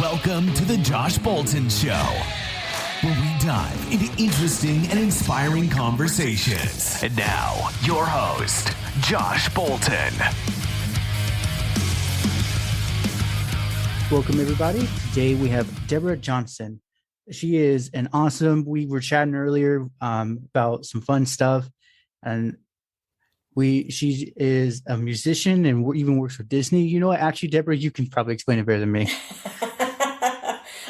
Welcome to the Josh Bolton Show, where we dive into interesting and inspiring conversations. And now, your host, Josh Bolton. Welcome, everybody. Today we have Deborah Johnson. She is an awesome, we were chatting earlier about some fun stuff, and she is a musician and even works for Disney. You know what? Actually, Deborah, you can probably explain it better than me.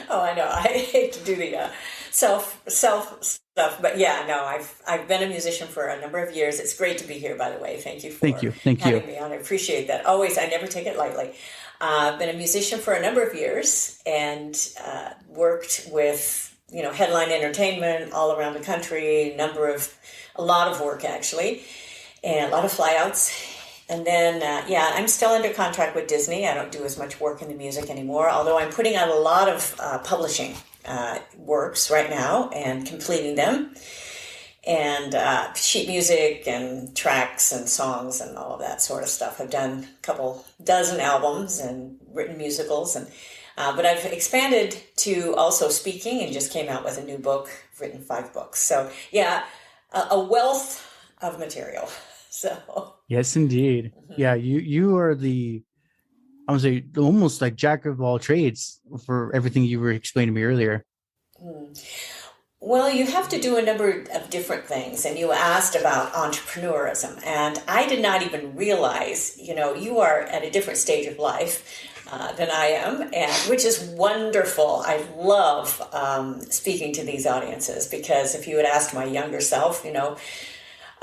Oh, I know. I hate to do the self stuff, but yeah, no, I've been a musician for a number of years. It's great to be here, by the way. Thank you for having me on. I appreciate that. Always, I never take it lightly. I've been a musician for a number of years and worked with headline entertainment all around the country. A lot of work actually, and a lot of flyouts. And then, I'm still under contract with Disney. I don't do as much work in the music anymore, although I'm putting out a lot of publishing works right now and completing them. And sheet music and tracks and songs and all of that sort of stuff. I've done a couple dozen albums and written musicals. But I've expanded to also speaking and just came out with a new book, written 5 books. So, a wealth of material. So yes, indeed. Mm-hmm. Yeah, you are I would say almost like jack of all trades for everything you were explaining to me earlier. Well, you have to do a number of different things, and you asked about entrepreneurism, and I did not even realize, you are at a different stage of life than I am, and which is wonderful. I love speaking to these audiences, because if you had asked my younger self,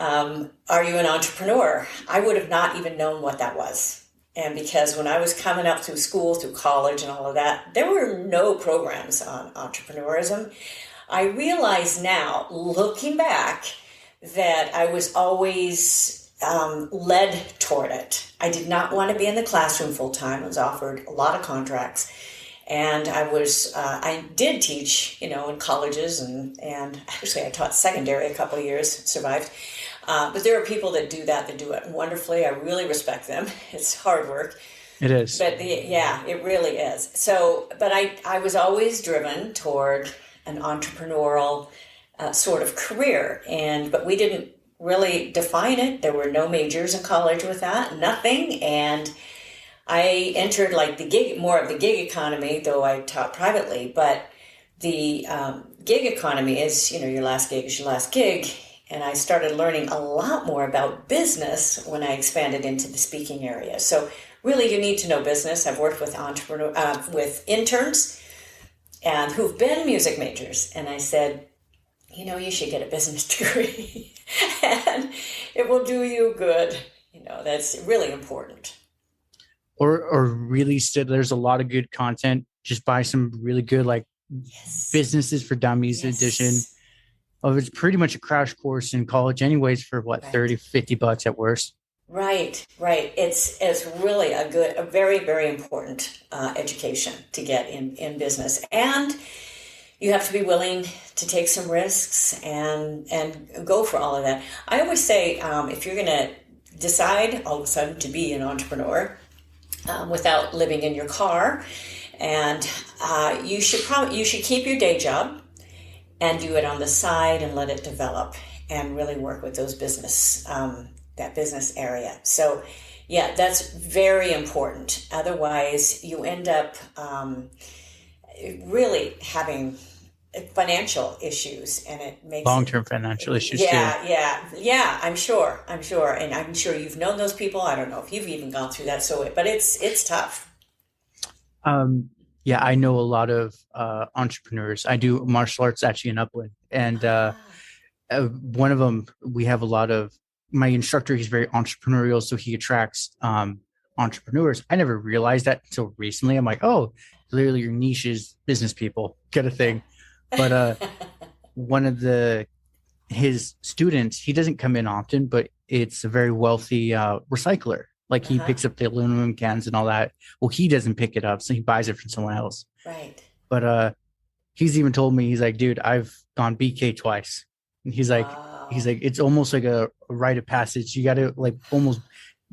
are you an entrepreneur? I would have not even known what that was. And because when I was coming up through school, through college and all of that, there were no programs on entrepreneurism. I realize now, looking back, that I was always led toward it. I did not want to be in the classroom full time. I was offered a lot of contracts. And I did teach, in colleges, and actually I taught secondary a couple of years, survived. But there are people that do it wonderfully. I really respect them. It's hard work. It is. But it really is. So, but I was always driven toward an entrepreneurial sort of career. But we didn't really define it. There were no majors in college with that, nothing. And I entered more of the gig economy, though I taught privately. But the gig economy is, your last gig is your last gig. And I started learning a lot more about business when I expanded into the speaking area. So really, you need to know business. I've worked with with interns and who've been music majors. And I said, you should get a business degree and it will do you good. That's really important. Or really, there's a lot of good content. Just buy some really good, businesses for dummies edition. It's pretty much a crash course in college anyways for what, right. $30-$50 at worst. Right. It's really a very, very important education to get in business. And you have to be willing to take some risks and go for all of that. I always say, if you're going to decide all of a sudden to be an entrepreneur without living in your car, and you should keep your day job and do it on the side and let it develop and really work with those that business area. So, that's very important. Otherwise, you end up really having financial issues, and it makes long-term financial issues too. Yeah. I'm sure, and I'm sure you've known those people. I don't know if you've even gone through that. But it's tough. Yeah, I know a lot of entrepreneurs. I do martial arts actually in Upland. And one of them, we have a lot of, my instructor, he's very entrepreneurial, so he attracts entrepreneurs. I never realized that until recently. I'm like, oh, clearly your niche is business people, kind of thing. But one of his students, he doesn't come in often, but it's a very wealthy recycler. He picks up the aluminum cans and all that. Well, he doesn't pick it up, so he buys it from someone else. Right. But he's even told me, he's like, dude, I've gone BK twice. And he's like, it's almost like a rite of passage. You got to almost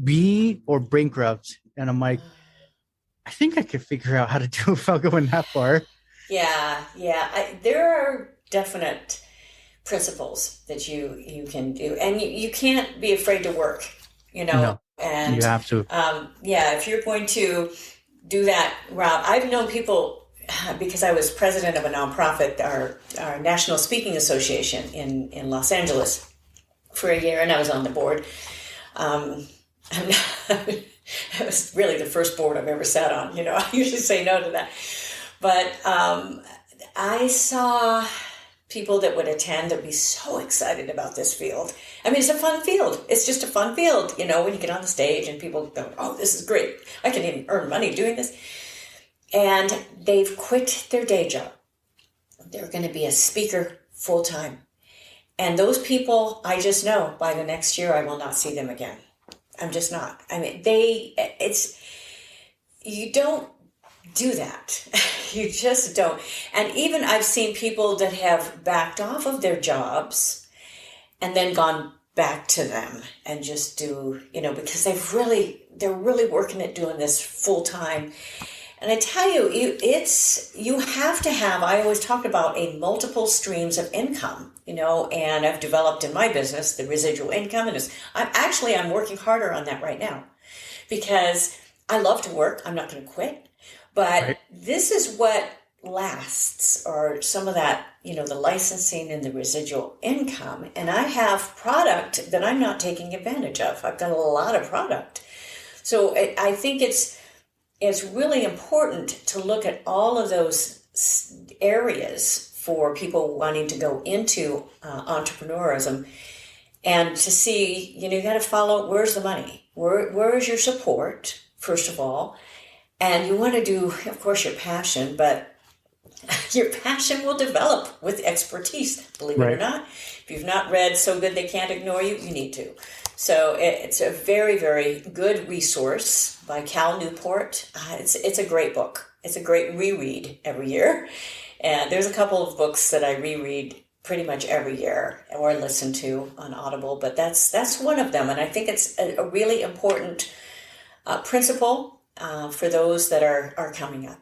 be or bankrupt. And I'm like, I think I could figure out how to do it without going that far. Yeah, yeah. There are definite principles that you can do, and you can't be afraid to work, No, you and have to. yeah, if you're going to do that route. I've known people because I was president of a nonprofit, our National Speaking Association in Los Angeles for a year, and I was on the board. I'm not, it was really the first board I've ever sat on. I usually say no to that. But I saw people that would attend that would be so excited about this field. I mean, it's a fun field. It's just a fun field, when you get on the stage and people go, oh, this is great. I can even earn money doing this. And they've quit their day job. They're going to be a speaker full time. And those people, I just know by the next year, I will not see them again. I'm just not. I mean, you don't do that. You just don't. And even I've seen people that have backed off of their jobs and then gone back to them and just do, because they're really working at doing this full time. And I tell you, you have to have, I always talk about a multiple streams of income, and I've developed in my business the residual income. And I'm working harder on that right now because I love to work. I'm not going to quit. But right. This is what lasts, or some of that, the licensing and the residual income. And I have product that I'm not taking advantage of. I've got a lot of product. So I think it's really important to look at all of those areas for people wanting to go into entrepreneurism, and to see, you got to follow, where's the money? Where is your support, first of all? And you want to do, of course, your passion, but your passion will develop with expertise, believe right. it or not. If you've not read So Good They Can't Ignore You, you need to. So it's a very, very good resource by Cal Newport. It's a great book. It's a great reread every year. And there's a couple of books that I reread pretty much every year or listen to on Audible, but that's one of them. And I think it's a really important principle for those that are coming up.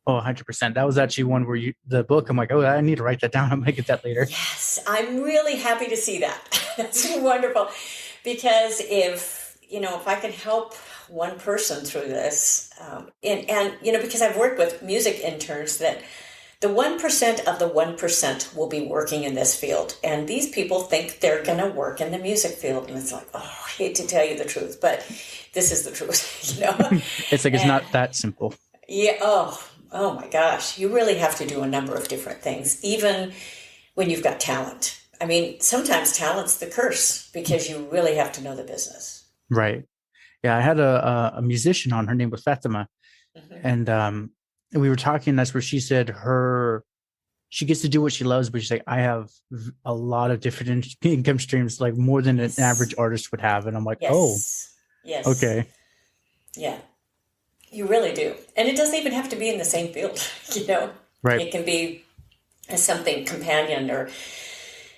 Oh, 100%. That was actually one where the book, I'm like, oh, I need to write that down. I'm going to get that later. Yes, I'm really happy to see that. That's wonderful. Because if I can help one person through this, and because I've worked with music interns, that the 1% of the 1% will be working in this field. And these people think they're going to work in the music field. And it's like, oh, I hate to tell you the truth, but this is the truth, It's like, it's not that simple. Yeah. Oh my gosh. You really have to do a number of different things, even when you've got talent. I mean, sometimes talent's the curse because you really have to know the business. Right. Yeah. I had a musician on, her name was Fatima. Mm-hmm. And we were talking, that's where she said she gets to do what she loves, but she's like, I have a lot of different income streams, like more than an average artist would have. And I'm like, yes. Oh, yes. Okay. Yeah. You really do. And it doesn't even have to be in the same field, Right. It can be something companion, or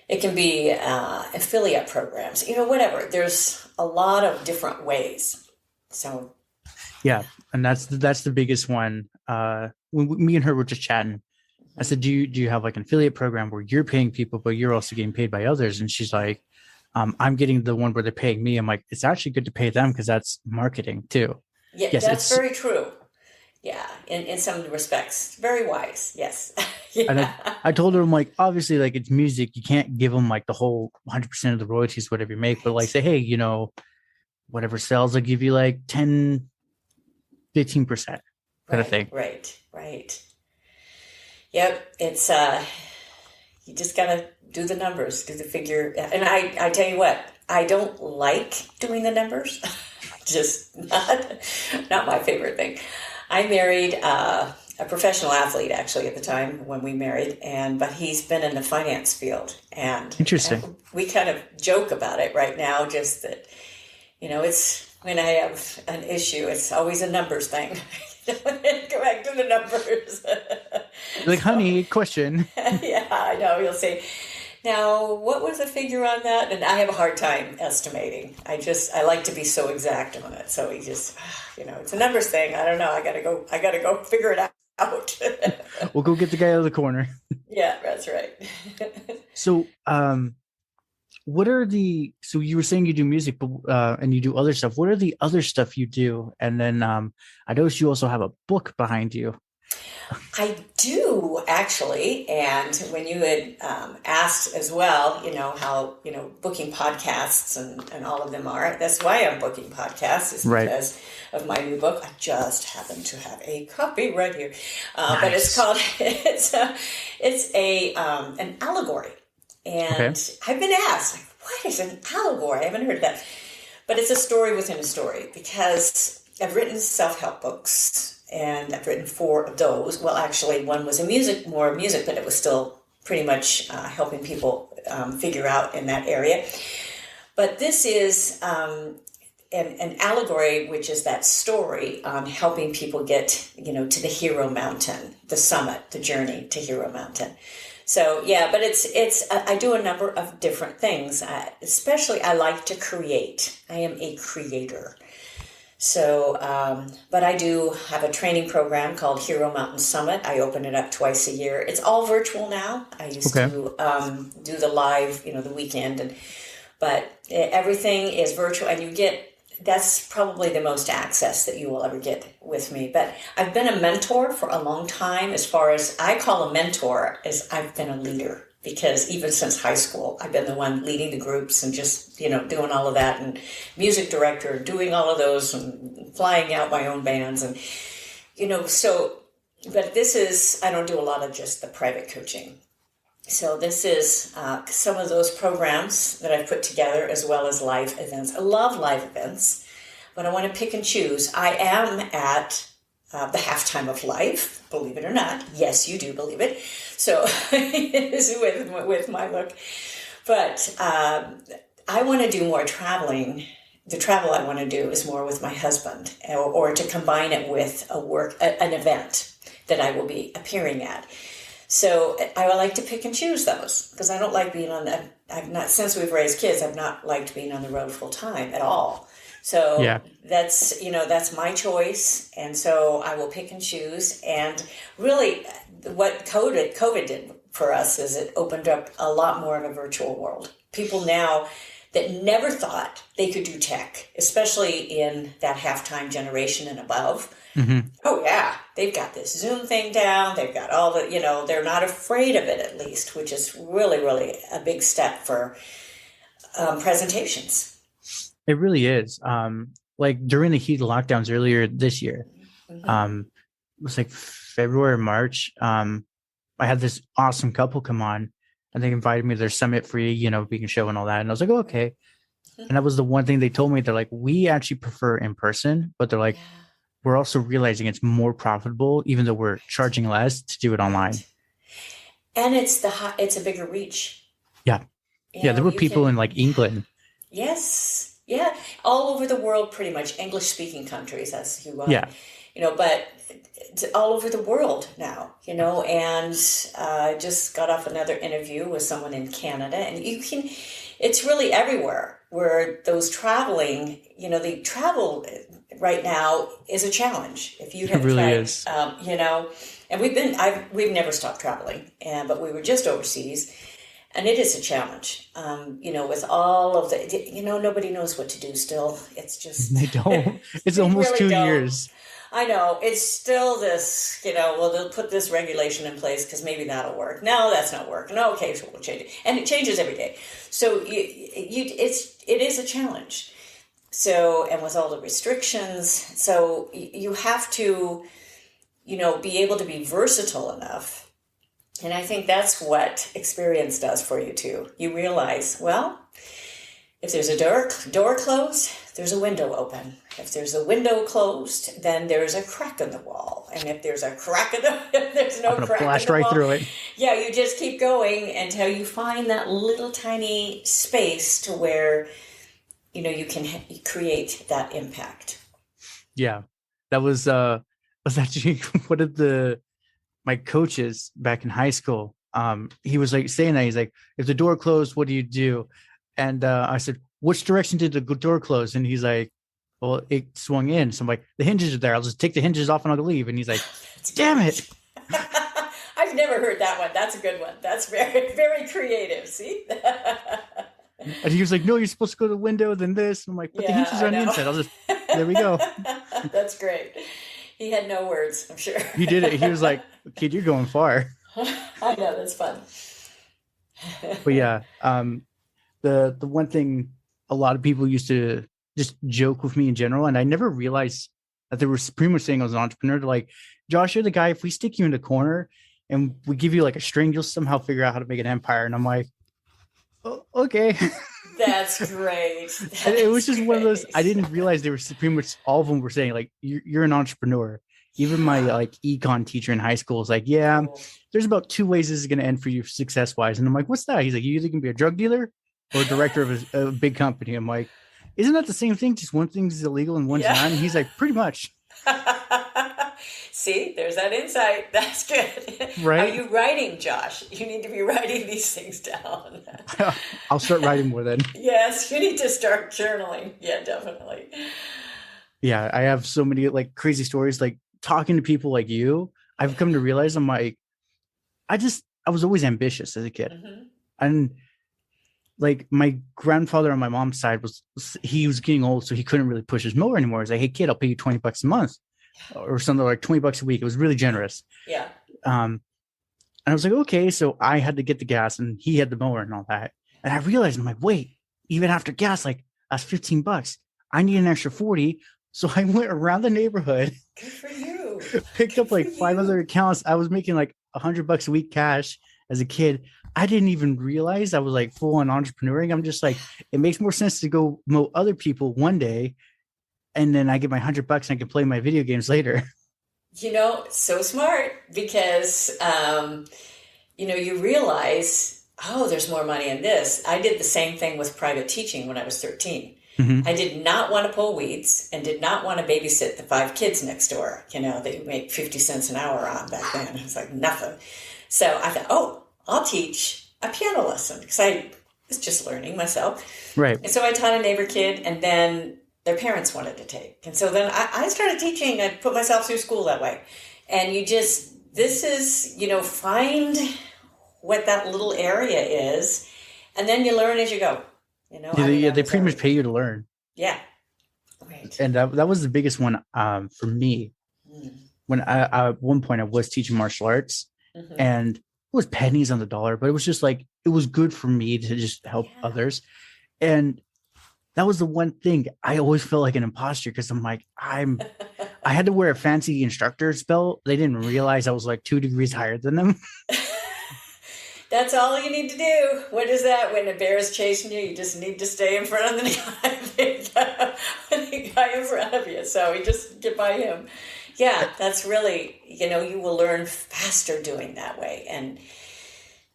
it can be affiliate programs, whatever. There's a lot of different ways. So. Yeah. And that's the biggest one. When me and her were just chatting, I said, do you have like an affiliate program where you're paying people, but you're also getting paid by others? And she's like, I'm getting the one where they're paying me. I'm like, it's actually good to pay them because that's marketing too. Yeah, yes, that's very true. Yeah, in some respects, very wise. Yes. Yeah. And I told her, I'm like, obviously, like, it's music. You can't give them like the whole 100% of the royalties, whatever you make, but like say, hey, whatever sells, I'll give you like 10, 15% kind of thing. Right. Yep. It's, you just got to do the numbers, do the figure. And I tell you what, I don't like doing the numbers. Just not my favorite thing. I married a professional athlete, actually, at the time when we married, but he's been in the finance field. And interesting. We kind of joke about it right now, just that, it's when I have an issue, it's always a numbers thing. Go back to the numbers. Like, honey, question. Yeah, I know. You'll say, Now, what was the figure on that? And I have a hard time estimating. I like to be so exact on it. So it's a numbers thing. I don't know. I gotta go figure it out. We'll go get the guy out of the corner. Yeah, that's right. So, so you were saying you do music, but, and you do other stuff. What are the other stuff you do? And then, I noticed you also have a book behind you. I do, actually. And when you had asked as well, how, booking podcasts and all of them are, that's why I'm booking podcasts, is because of my new book. I just happen to have a copy right here. Nice. But it's called, it's an allegory. And I've been asked, like, what is an allegory? I haven't heard that. But it's a story within a story, because I've written self-help books. And I've written 4 of those. Well, actually, one was more music, but it was still pretty much helping people figure out in that area. But this is an allegory, which is that story on helping people get, to the hero mountain, the summit, the journey to hero mountain. So, yeah, but I do a number of different things. Especially, I like to create. I am a creator. So, but I do have a training program called Hero Mountain Summit. I open it up twice a year. It's all virtual now. I used to do the live, the weekend, but everything is virtual, and that's probably the most access that you will ever get with me. But I've been a mentor for a long time. As far as I call a mentor, as I've been a leader. Because even since high school, I've been the one leading the groups and just, doing all of that, and music director, doing all of those, and flying out my own bands. And, but this is, I don't do a lot of just the private coaching. So this is some of those programs that I've put together, as well as live events. I love live events, but I want to pick and choose. I am at the halftime of life, believe it or not. Yes, you do believe it. So it is with my book. But I want to do more traveling. The travel I want to do is more with my husband, or to combine it with an event that I will be appearing at. So I would like to pick and choose those, because I don't like being since we've raised kids, I've not liked being on the road full time at all. So that's my choice. And so I will pick and choose. And really what COVID did for us is it opened up a lot more of a virtual world. People now that never thought they could do tech, especially in that halftime generation and above. Mm-hmm. Oh yeah, they've got this Zoom thing down. They've got all the, they're not afraid of it, at least, which is really, really a big step for presentations. It really is. Like during the heat of lockdowns earlier this year, it was like February, March. I had this awesome couple come on, and they invited me to their summit free, vegan show and all that. And I was like, oh, okay. And that was the one thing they told me. They're like, we actually prefer in person, but they're like, we're also realizing it's more profitable, even though we're charging less, to do it online. And it's a bigger reach. Yeah. There were people in like England. Yes. Yeah, all over the world, pretty much English-speaking countries, as you want. Yeah. But it's all over the world now, and I just got off another interview with someone in Canada, and it's really everywhere where those traveling, the travel right now is a challenge. If you have it really tried, is. And we've never stopped traveling, but we were just overseas. And it is a challenge, with all of the, nobody knows what to do still. It's just... They don't. It's almost really 2 years. I know. It's still this, they'll put this regulation in place because maybe that'll work. No, that's not working. No, okay, so we'll change it. And it changes every day. So it is a challenge. So, and with all the restrictions, so you have to, be able to be versatile enough. And I think that's what experience does for you too. You realize, well, if there's a door closed, there's a window open. If there's a window closed, then there's a crack in the wall. And if there's a crack there's no crack blast in the right wall. Through it. Yeah, you just keep going until you find that little tiny space to where, you can create that impact. Yeah, that was actually one of my coaches back in high school. he was like saying that he's like, if the door closed, what do you do? And I said, which direction did the door close? And he's like, well, it swung in. So I'm like, the hinges are there. I'll just take the hinges off and I'll leave. And he's like, damn it. I've never heard that one. That's a good one. That's very, very creative. See? And he was like, no, you're supposed to go to the window, then this. I'm like, but the hinges are on the inside. I'll just, there we go. That's great. He had no words, I'm sure. He did it. He was like, kid, you're going far. I know, that's fun. But yeah, the one thing a lot of people used to just joke with me in general, and I never realized that they were pretty much saying I was an entrepreneur. They're like, Josh, you're the guy, if we stick you in the corner and we give you like a string, you'll somehow figure out how to make an empire. And I'm like, oh, okay. That's great. And it was just one of those, I didn't realize they were pretty much all of them were saying like, you're an entrepreneur. Even my like econ teacher in high school was like, yeah, there's about 2 ways this is going to end for you success wise. And I'm like, what's that? He's like, you either can be a drug dealer or a director of a big company. I'm like, isn't that the same thing? Just one thing's illegal and one's not. And he's like, pretty much. See, there's that insight. That's good. Right? Are you writing, Josh? You need to be writing these things down. I'll start writing more then. Yes, you need to start journaling. Yeah, definitely. Yeah, I have so many like crazy stories. Like talking to people like you, I've come to realize I'm like, I was always ambitious as a kid. Mm-hmm. And like my grandfather on my mom's side he was getting old, so he couldn't really push his mower anymore. He's like, hey kid, I'll pay you $20 a month or something, like $20 a week. It was really generous. Yeah. And I was like, okay. So I had to get the gas and he had the mower and all that. And I realized, I'm like, wait, even after gas, like that's $15. I need an extra 40. So I went around the neighborhood. Good for you. Picked up like 5 other accounts. I was making like $100 a week cash as a kid. I didn't even realize I was like full on entrepreneuring. I'm just like, it makes more sense to go mow other people one day, and then I get my $100 and I can play my video games later. You know, so smart because, you realize, oh, there's more money in this. I did the same thing with private teaching when I was 13. Mm-hmm. I did not want to pull weeds and did not want to babysit the 5 kids next door. They make 50 cents an hour on back then. It was like nothing. So I thought, oh, I'll teach a piano lesson because I was just learning myself. Right. And so I taught a neighbor kid, and then their parents wanted to take. And so then I started teaching. I put myself through school that way. And find what that little area is, and then you learn as you go. They pretty much pay you to learn. Yeah. Right. And that was the biggest one for me. When I at one point I was teaching martial arts, mm-hmm. and it was pennies on the dollar, but it was just like, it was good for me to just help others. And that was the one thing I always felt like an imposter, because I'm like, I had to wear a fancy instructor's belt. They didn't realize I was like 2 degrees higher than them. That's all you need to do. What is that? When a bear is chasing you, you just need to stay in front of the guy in front of you. So you just get by him. Yeah, that's really, you will learn faster doing that way. And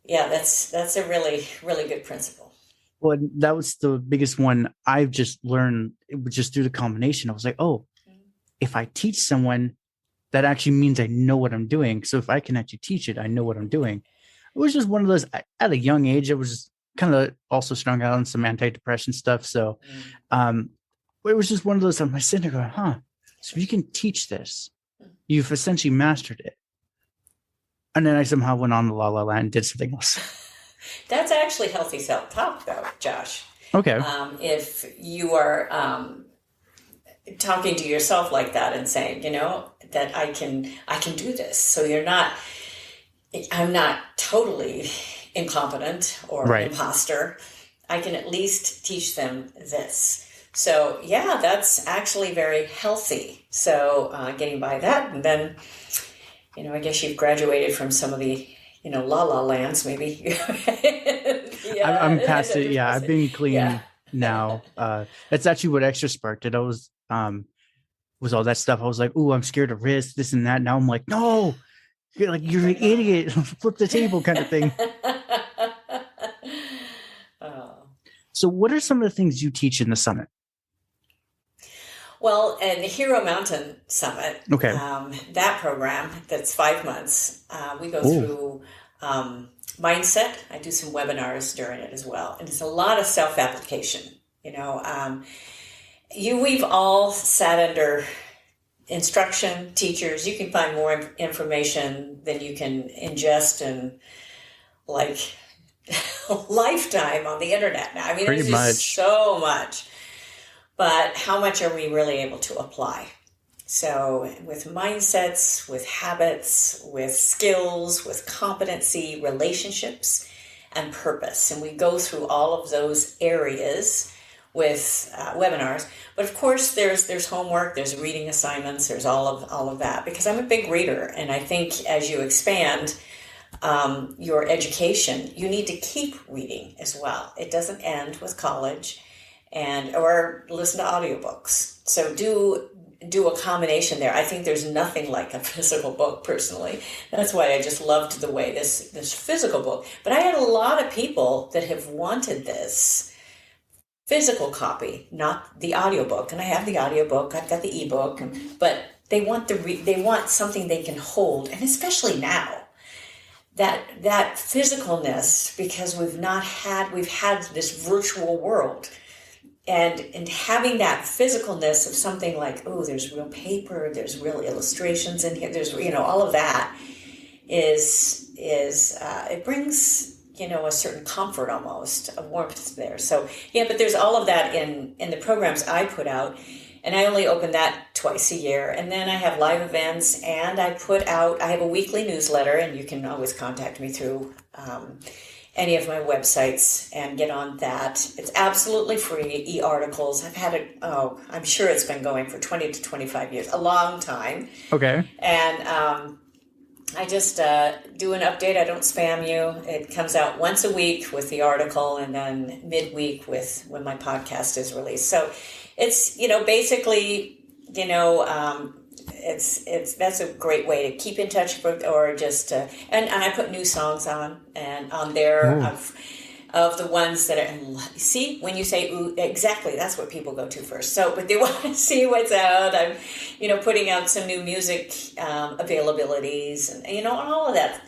yeah, that's a really, really good principle. Well, that was the biggest one I've just learned. It was just through the combination. I was like, oh, if I teach someone, that actually means I know what I'm doing. So if I can actually teach it, I know what I'm doing. It was just one of those, at a young age, I was kind of also strung out on some antidepressant stuff. So it was just one of those, I'm sitting there going, so if you can teach this, you've essentially mastered it. And then I somehow went on the La La Land and did something else. That's actually healthy self-talk, though, Josh. Okay. If you are talking to yourself like that and saying, that I can do this. So I'm not totally incompetent or imposter. I can at least teach them this. So yeah, that's actually very healthy. So getting by that, and then, I guess you've graduated from some of the, La La Lands, maybe. I'm past it. Yeah, I've been clean now. That's actually what Extra Spark did. I was all that stuff. I was like, "Ooh, I'm scared of risk, this and that." Now I'm like, "No, you're an idiot. Flip the table," kind of thing. So, what are some of the things you teach in the summit? Well, in the Hero Mountain Summit, that program that's 5 months, we go through mindset. I do some webinars during it as well. And it's a lot of self-application. We've all sat under instruction, teachers. You can find more information than you can ingest in like a lifetime on the internet now. I mean, Pretty there's just much. so much. But how much are we really able to apply? So with mindsets, with habits, with skills, with competency, relationships, and purpose. And we go through all of those areas with webinars. But of course, there's homework, there's reading assignments, there's all of that. Because I'm a big reader, and I think as you expand your education, you need to keep reading as well. It doesn't end with college, or listen to audiobooks. So do a combination there. I think there's nothing like a physical book personally. That's why I just loved the way this physical book. But I had a lot of people that have wanted this physical copy, not the audiobook. And I have the audiobook, I've got the ebook, but they want they want something they can hold, and especially now. That physicalness, because we've had this virtual world. And having that physicalness of something like, oh, there's real paper, there's real illustrations in here, there's, all of that is it brings, a certain comfort almost, a warmth there. So, but there's all of that in the programs I put out. And I only open that twice a year. And then I have live events, and I have a weekly newsletter, and you can always contact me through any of my websites and get on that. It's absolutely free, e-articles. I've had it, I'm sure it's been going for 20 to 25 years, a long time. Okay. And I just do an update. I don't spam you. It comes out once a week with the article, and then midweek when my podcast is released. So it's, basically, that's a great way to keep in touch, or just and I put new songs on there of the ones that are. See, when you say ooh, exactly, that's what people go to first. So, but they want to see what's out. I'm, putting out some new music availabilities, and all of that.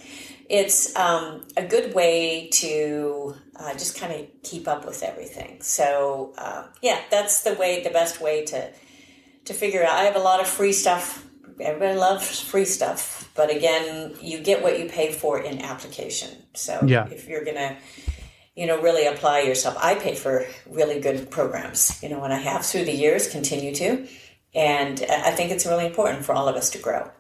It's a good way to just kind of keep up with everything. So that's the best way to figure out. I have a lot of free stuff. Everybody loves free stuff, but again, you get what you pay for in application. So if you're gonna, really apply yourself, I pay for really good programs, and I have through the years, continue to, and I think it's really important for all of us to grow.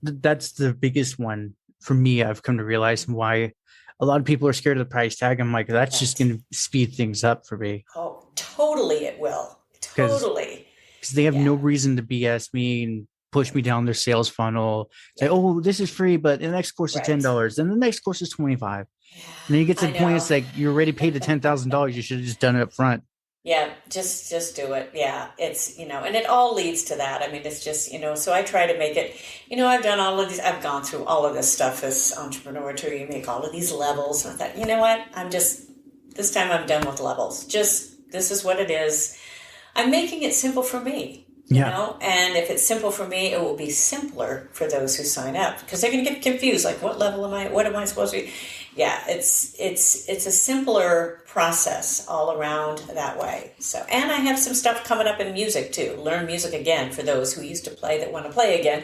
That's the biggest one for me. I've come to realize why a lot of people are scared of the price tag. I'm like, that's just going to speed things up for me. Oh, totally, it will. Totally. Because they have no reason to BS me and push me down their sales funnel. Say, oh, this is free, but the next course is $10. Then the next course is $25. And then you get to the point, it's like, you already paid the $10,000. You should have just done it up front. Yeah, just do it. Yeah, it's, and it all leads to that. I mean, it's just, so I try to make it, I've done all of these, I've gone through all of this stuff as entrepreneur too. You make all of these levels. And I thought, you know what? This time I'm done with levels. This is what it is. I'm making it simple for me. And if it's simple for me, it will be simpler for those who sign up, because they're going to get confused. Like, what level am I? What am I supposed to be? Yeah, it's a simpler process all around that way. So, and I have some stuff coming up in music too. Learn music again for those who used to play that want to play again.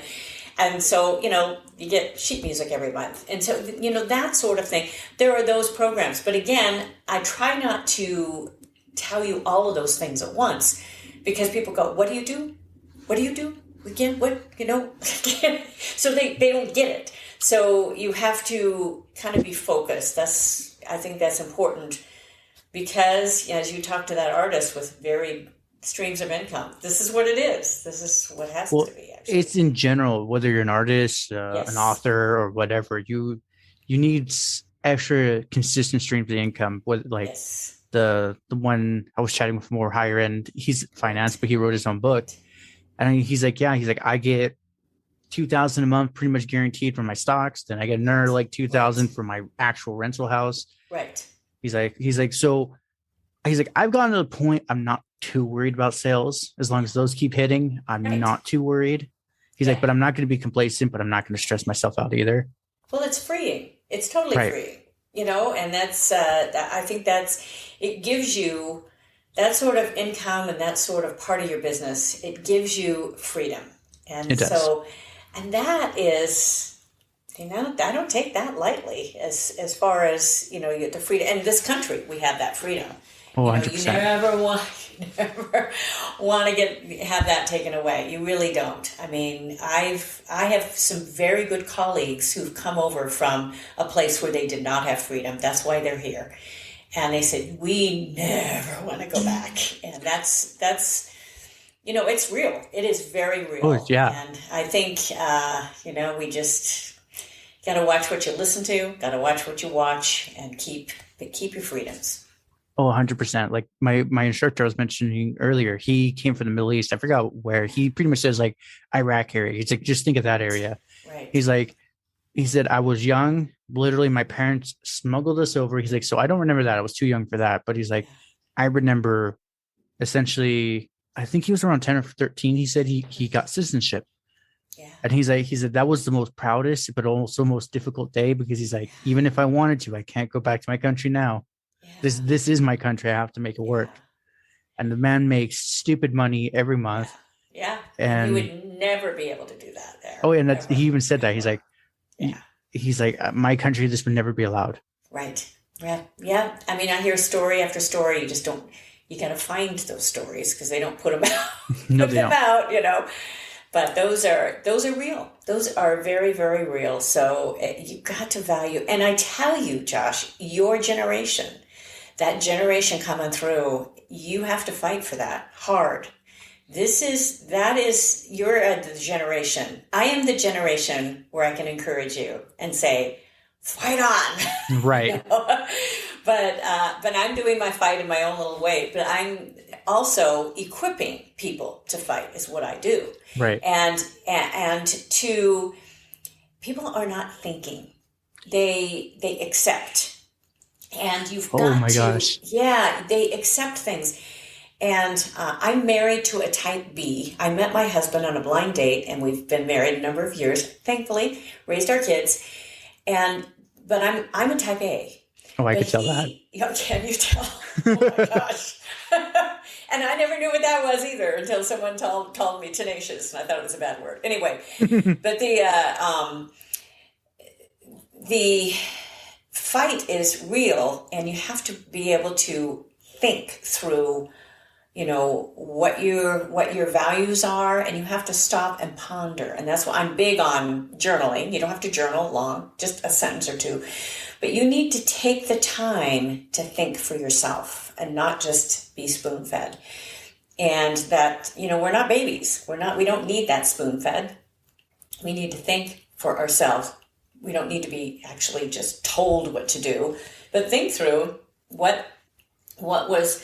And so, you get sheet music every month. And so, that sort of thing. There are those programs. But again, I try not to tell you all of those things at once, because people go, what do you do? What do you do? Again, what, so they don't get it. So you have to kind of be focused. I think that's important, because as you talk to that artist with varied streams of income, this is what it is. This is what has to be. Actually. It's in general, whether you're an artist, an author, or whatever, you need extra consistent streams of income. The one I was chatting with, more higher end, he's finance, but he wrote his own book. And he's like, I get $2,000 a month pretty much guaranteed from my stocks. Then I get another like $2,000 for my actual rental house. Right. He's like, I've gotten to the point I'm not too worried about sales. As long as those keep hitting, I'm not too worried. He's like, but I'm not going to be complacent, but I'm not going to stress myself out either. Well, it's freeing. It's totally freeing. and that's, I think it gives you that sort of income and that sort of part of your business. It gives you freedom. And It does. and that is, I don't take that lightly as far as, the freedom. And this country, we have that freedom. Oh, 100%. You never want to have that taken away. You really don't. I mean, I have some very good colleagues who've come over from a place where they did not have freedom. That's why they're here. And they said, we never want to go back. And that's it's real. It is very real. Oh, yeah. And I think, we just got to watch what you listen to, got to watch what you watch, and keep your freedoms. Oh, 100%. Like my instructor I was mentioning earlier, he came from the Middle East. I forgot where. He pretty much says like Iraq area. He's like, just think of that area. Right. He said, I was young. Literally, my parents smuggled us over. He's like, so I don't remember that. I was too young for that. But he's like, I remember essentially, I think he was around 10 or 13. He said he got citizenship. Yeah. And he said that was the most proudest, but also most difficult day, because he's like, even if I wanted to, I can't go back to my country now. Yeah. This is my country. I have to make it work. And the man makes stupid money every month. Yeah. And you would never be able to do that there. Oh, and he even said that. He's like, my country, this would never be allowed. Right. Yeah. Yeah. I mean, I hear story after story. You got to find those stories because they don't put them out. No, they don't. But those are real. Those are very, very real. So you got to value. And I tell you, Josh, your generation, that generation coming through, you have to fight for that hard. You're the generation. I am the generation where I can encourage you and say, fight on. Right. But I'm doing my fight in my own little way. But I'm also equipping people to fight is what I do. Right. And to people are not thinking. They accept. And you've got gosh. Yeah, they accept things. And I'm married to a type B. I met my husband on a blind date, and we've been married a number of years, thankfully, raised our kids. But I'm a type A. Oh, I could tell that. Can you tell? Oh my gosh. And I never knew what that was either until someone called me tenacious, and I thought it was a bad word. Anyway, but the fight is real, and you have to be able to think through, what your values are, and you have to stop and ponder. And that's why I'm big on journaling. You don't have to journal long, just a sentence or two, but you need to take the time to think for yourself and not just be spoon-fed. And that, we're not babies. We don't need that spoon-fed. We need to think for ourselves. We don't need to be actually just told what to do, but think through what was,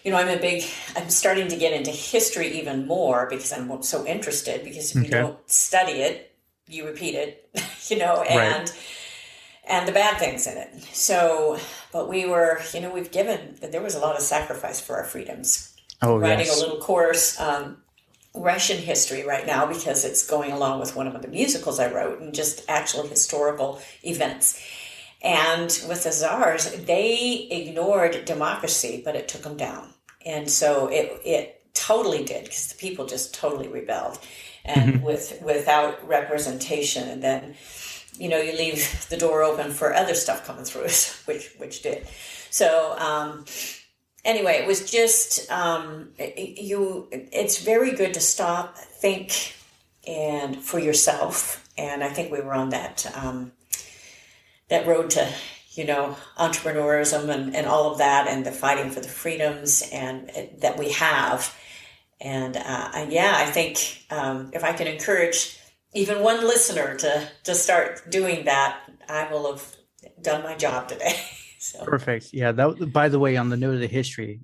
I'm starting to get into history even more because I'm so interested, because if you don't study it, you repeat it, and the bad things in it. So, but we've given, there was a lot of sacrifice for our freedoms. Oh, Writing yes. a little course, Russian history right now, because it's going along with one of the musicals I wrote, and just actual historical events. And with the czars, they ignored democracy, but it took them down. And so it totally did, because the people just totally rebelled, and without representation. And then, you leave the door open for other stuff coming through, which did. So, anyway, it was just, it's very good to stop, think, and for yourself. And I think we were on that road to, entrepreneurism and all of that, and the fighting for the freedoms that we have. And I think if I can encourage even one listener to start doing that, I will have done my job today. So. Perfect. Yeah. That. By the way, on the note of the history,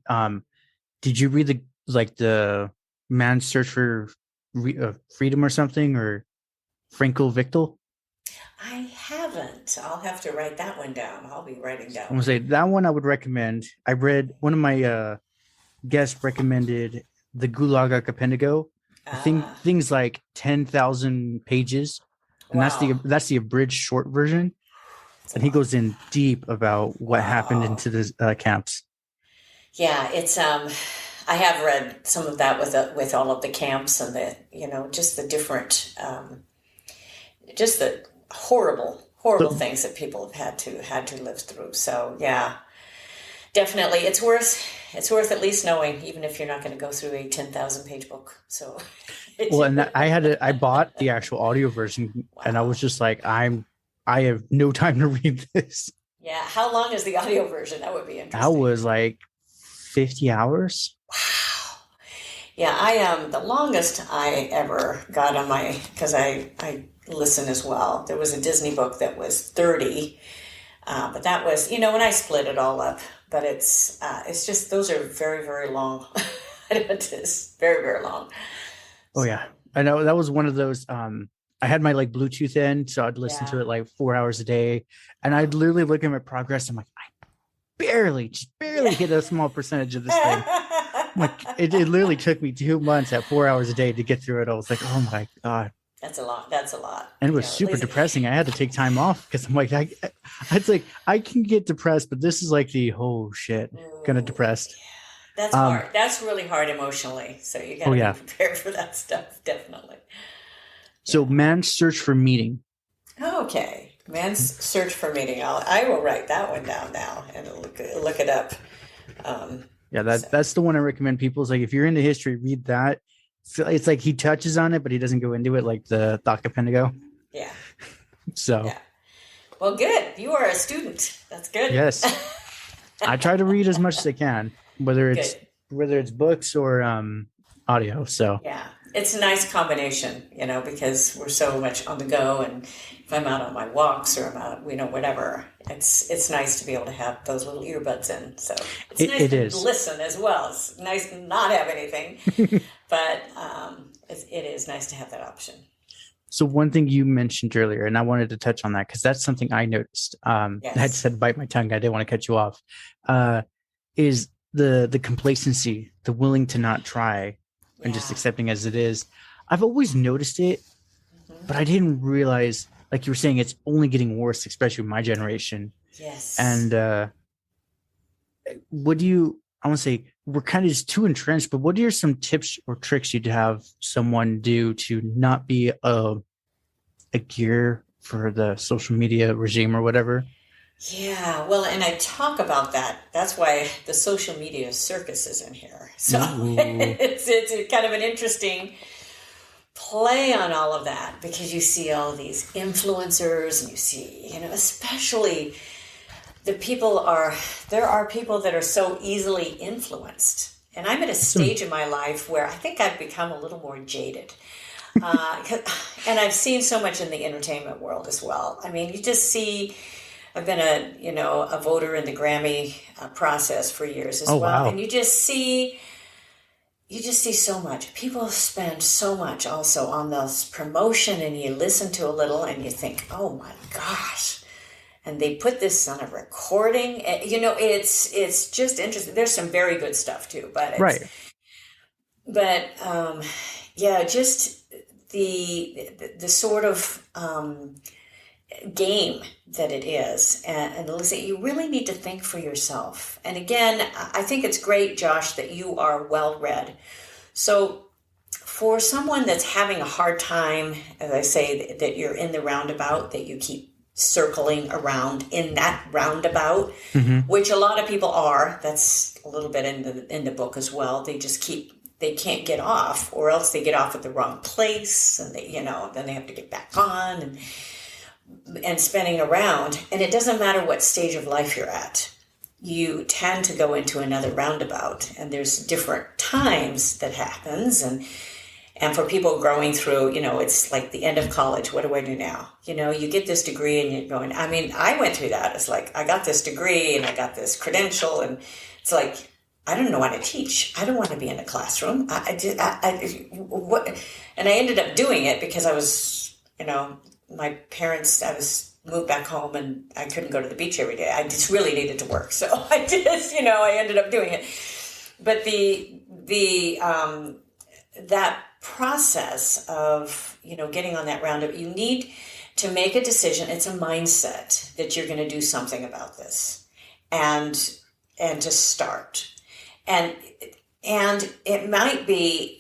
did you read the Man's Search for Freedom or something, or Frankl Victor? I haven't. I'll have to write that one down. I'll be writing down. I'm gonna say that one I would recommend. I read, one of my guests recommended the Gulag Archipelago. Things like 10,000 pages, and that's the abridged short version. And he goes in deep about what happened into the camps. Yeah, it's I have read some of that with all of the camps and the just the different just the horrible things that people have had to live through. So yeah, definitely it's worth at least knowing, even if you're not going to go through a 10,000 page book. So well, and I bought the actual audio version, and I was just like, I have no time to read this. Yeah, how long is the audio version? That would be interesting. That was like 50 hours. Wow. Yeah, I the longest I ever got on because I listen as well. There was a Disney book that was 30, but that was when I split it all up. But it's just those are very, very long. It is very, very long. Oh yeah, I know that was one of those. I had my like Bluetooth in, so I'd listen to it like 4 hours a day, and I'd literally look at my progress. I'm like, I barely hit a small percentage of this thing. Like it literally took me 2 months at 4 hours a day to get through it. I was like, oh my God. That's a lot. That's a lot. And it was super depressing. I had to take time off because I'm like, I can get depressed, but this is like kind of depressed. Yeah. That's hard. That's really hard emotionally. So you got to be prepared for that stuff. Definitely. So Man's Search for Meaning. Okay. Man's Search for Meaning. I will write that one down now and look it up. That's the one I recommend people. Is like, if you're into history, read that. It's like he touches on it, but he doesn't go into it like the Dr. Pendigo. Yeah. So. Yeah. Well, good. You are a student. That's good. Yes. I try to read as much as I can, whether it's books or audio. So. Yeah. It's a nice combination, because we're so much on the go, and if I'm out on my walks or I'm out, whatever, it's nice to be able to have those little earbuds in. So it's nice to listen as well. It's nice to not have anything, but it is nice to have that option. So one thing you mentioned earlier, and I wanted to touch on that because that's something I noticed. Yes. I just had to bite my tongue. I didn't want to cut you off. Is the complacency, the willing to not try. And just accepting as it is. I've always noticed it, but I didn't realize, like you were saying, it's only getting worse, especially with my generation. Yes. And I want to say, we're kind of just too entrenched, but what are some tips or tricks you'd have someone do to not be a gear for the social media regime or whatever? Yeah, well, and I talk about that. That's why the social media circus is in here. So it's kind of an interesting play on all of that, because you see all these influencers, and you see, especially there are people that are so easily influenced. And I'm at a stage in my life where I think I've become a little more jaded. And I've seen so much in the entertainment world as well. I mean, you just see... I've been a voter in the Grammy process for years as well. Wow. And you just see so much. People spend so much also on this promotion, and you listen to a little and you think, oh my gosh. And they put this on a recording. It's just interesting. There's some very good stuff too, but just the sort of game that it is, and listen, you really need to think for yourself. And again, I think it's great, Josh, that you are well read. So for someone that's having a hard time, as I say, that you're in the roundabout, that you keep circling around in that roundabout, which a lot of people are. That's a little bit in the book as well. They can't get off, or else they get off at the wrong place, and then they have to get back on and spinning around. And it doesn't matter what stage of life you're at. You tend to go into another roundabout, and there's different times that happens. And for people growing through, it's like the end of college. What do I do now? You get this degree and you're going, I mean, I went through that. It's like, I got this degree and I got this credential, and it's like, I don't know how to teach. I don't want to be in a classroom. What? And I ended up doing it because I was, my parents, I was moved back home and I couldn't go to the beach every day. I just really needed to work. So I ended up doing it. But that process of, getting on that roundup, you need, to make a decision. It's a mindset that you're going to do something about this, and to start, and it might be,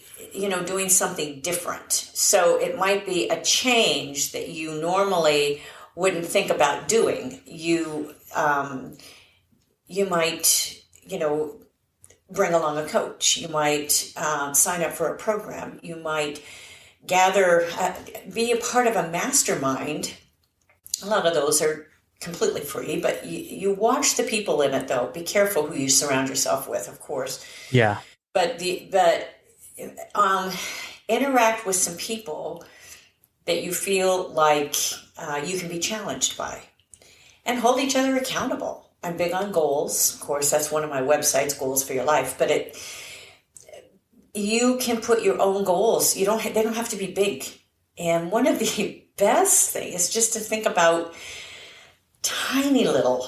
doing something different. So it might be a change that you normally wouldn't think about doing. You might, bring along a coach. You might sign up for a program. You might gather, be a part of a mastermind. A lot of those are completely free, but you watch the people in it, though. Be careful who you surround yourself with, of course. Yeah. But interact with some people that you feel like you can be challenged by, and hold each other accountable. I'm big on goals. Of course, that's one of my websites, Goals for Your Life. But you can put your own goals. They don't have to be big. And one of the best things is just to think about tiny little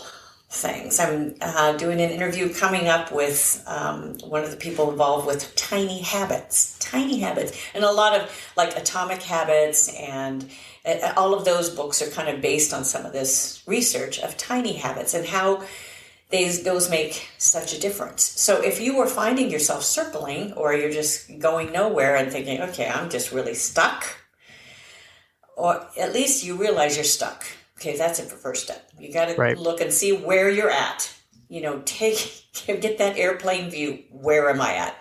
things. I'm doing an interview coming up with one of the people involved with tiny habits, and a lot of like Atomic Habits, and all of those books are kind of based on some of this research of tiny habits and how those make such a difference. So if you were finding yourself circling, or you're just going nowhere and thinking, okay, I'm just really stuck, or at least you realize you're stuck. Okay, that's the first step. You got to look and see where you're at. Get that airplane view. Where am I at?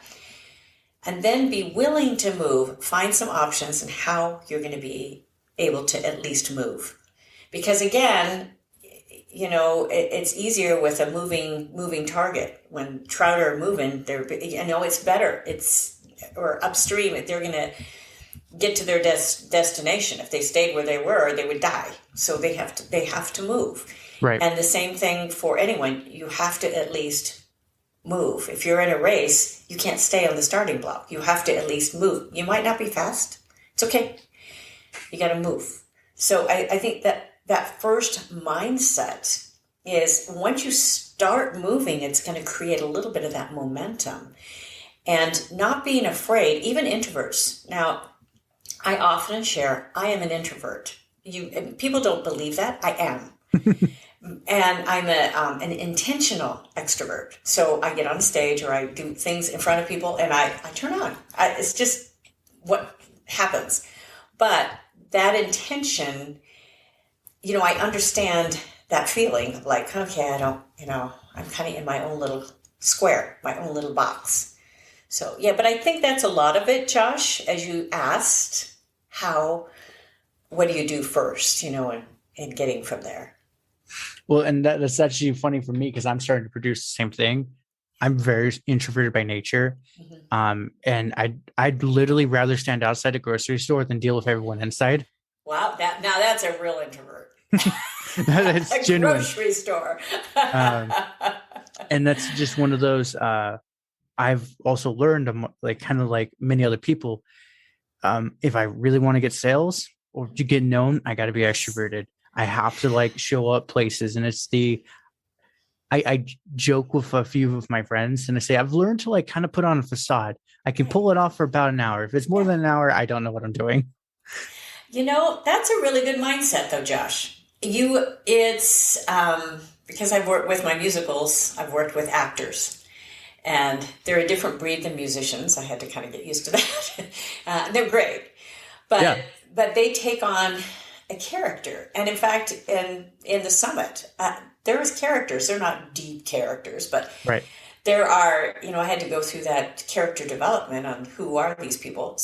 And then be willing to move, find some options and how you're going to be able to at least move. Because again, it's easier with a moving target. When trout are moving, it's better. Or upstream, they're going to get to their destination. If they stayed where they were, they would die. So they have to move. Right. And the same thing for anyone. You have to at least move. If you're in a race, you can't stay on the starting block. You have to at least move. You might not be fast. It's okay. You got to move. So I think that first mindset is, once you start moving, it's going to create a little bit of that momentum, and not being afraid, even introverts. Now, I often share, I am an introvert. People don't believe that. I am. And I'm an intentional extrovert. So I get on stage, or I do things in front of people, and I turn on. It's just what happens. But that intention, I understand that feeling like, okay, I'm kind of in my own little square, my own little box. So, yeah, but I think that's a lot of it, Josh, as you asked, what do you do first, and getting from there. Well, and that's actually funny for me, because I'm starting to produce the same thing. I'm very introverted by nature. Mm-hmm. And I'd literally rather stand outside a grocery store than deal with everyone inside. Wow. Now that's a real introvert. That's a genuine. Grocery store. And that's just one of those, I've also learned, kind of like many other people, if I really want to get sales or to get known, I got to be extroverted. I have to show up places. And it's I joke with a few of my friends, and I say, I've learned to kind of put on a facade. I can pull it off for about an hour. If it's more than an hour, I don't know what I'm doing. That's a really good mindset though, Josh. It's because I've worked with my musicals, I've worked with actors, and they're a different breed than musicians. I had to kind of get used to that. They're great, but they take on a character. And in fact, in the Summit, there's characters. They're not deep characters, but there are, I had to go through that character development on who are these people.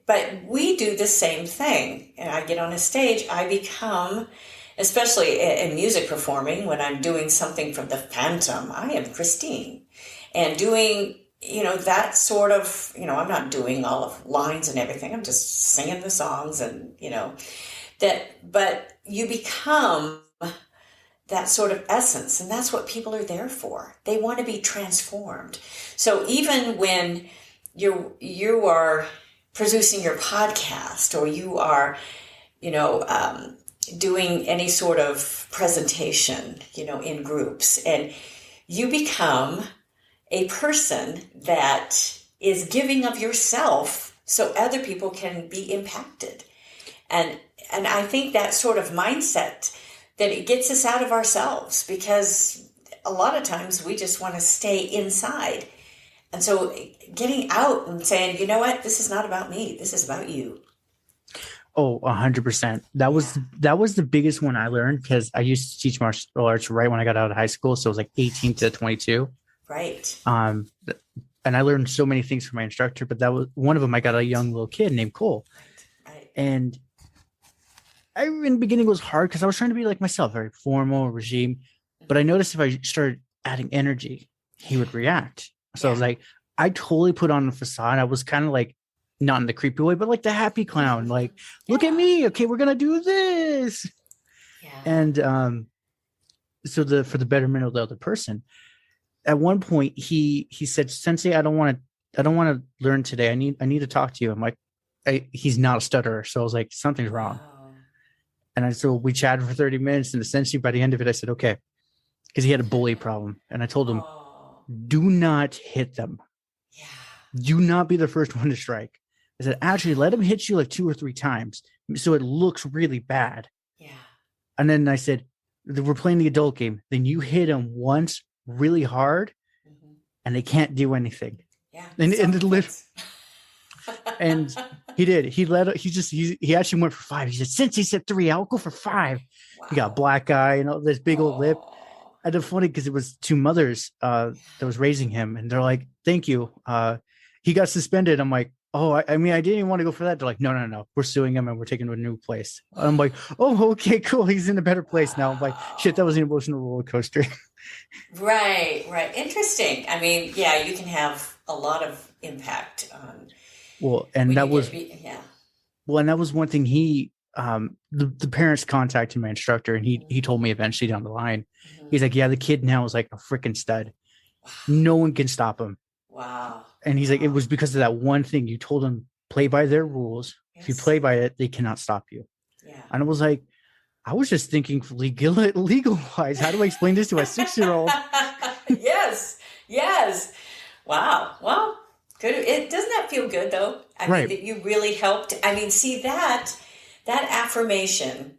But we do the same thing. And I get on a stage, I become, especially in music performing, when I'm doing something from the Phantom, I am Christine. And doing, that sort of, I'm not doing all of lines and everything. I'm just singing the songs and, but you become that sort of essence, and that's what people are there for. They want to be transformed. So even when you are producing your podcast, or you are, doing any sort of presentation, in groups, and you become a person that is giving of yourself so other people can be impacted. And And I think that sort of mindset, that it gets us out of ourselves, because a lot of times we just want to stay inside. And so getting out and saying, you know what, this is not about me. This is about you. Oh, 100%. That was the biggest one I learned, because I used to teach martial arts right when I got out of high school. So it was like 18 to 22. Right. And I learned so many things from my instructor, but that was one of them. I got a young little kid named Cole. Right. And in the beginning it was hard because I was trying to be like myself, very formal regime. But I noticed if I started adding energy, he would react. So I was like, I totally put on a facade. I was kind of like, not in the creepy way, but like the happy clown, like, look at me. Okay, we're going to do this. Yeah. And so for the betterment of the other person, at one point he said, Sensei, I don't want to learn today. I need to talk to you. I'm like, he's not a stutterer. So I was like, something's wrong. Wow. And so we chatted for 30 minutes, and essentially by the end of it, I said, okay, because he had a bully problem. And I told him, do not hit them. Yeah. Do not be the first one to strike. I said, actually, let him hit you like 2 or 3 times so it looks really bad. Yeah. And then I said, we're playing the adult game. Then you hit him once really hard, and they can't do anything. Yeah. And and he did. He actually went for 5. He said, since he said 3, I'll go for 5. Wow. He got a black eye and all this big old lip. And it's funny because it was 2 mothers that was raising him, and they're like, thank you. He got suspended. I'm like, oh, I mean, I didn't even want to go for that. They're like, no. We're suing him and we're taking him to a new place. I'm like, oh, okay, cool. He's in a better place now. I'm like, shit, that was an emotional roller coaster. Right. Interesting. I mean, yeah, you can have a lot of impact on. Well, and that was one thing the parents contacted my instructor, and he told me eventually down the line, he's like, yeah, the kid now is like a freaking stud. Wow. No one can stop him. Wow. And he's like, it was because of that one thing. You told them, play by their rules. Yes. If you play by it, they cannot stop you. Yeah. And I was like, I was just thinking legal wise. How do I explain this to a 6-year-old? Yes. Wow. Well, good. Doesn't that feel good though? I mean, that you really helped. I mean, see that affirmation,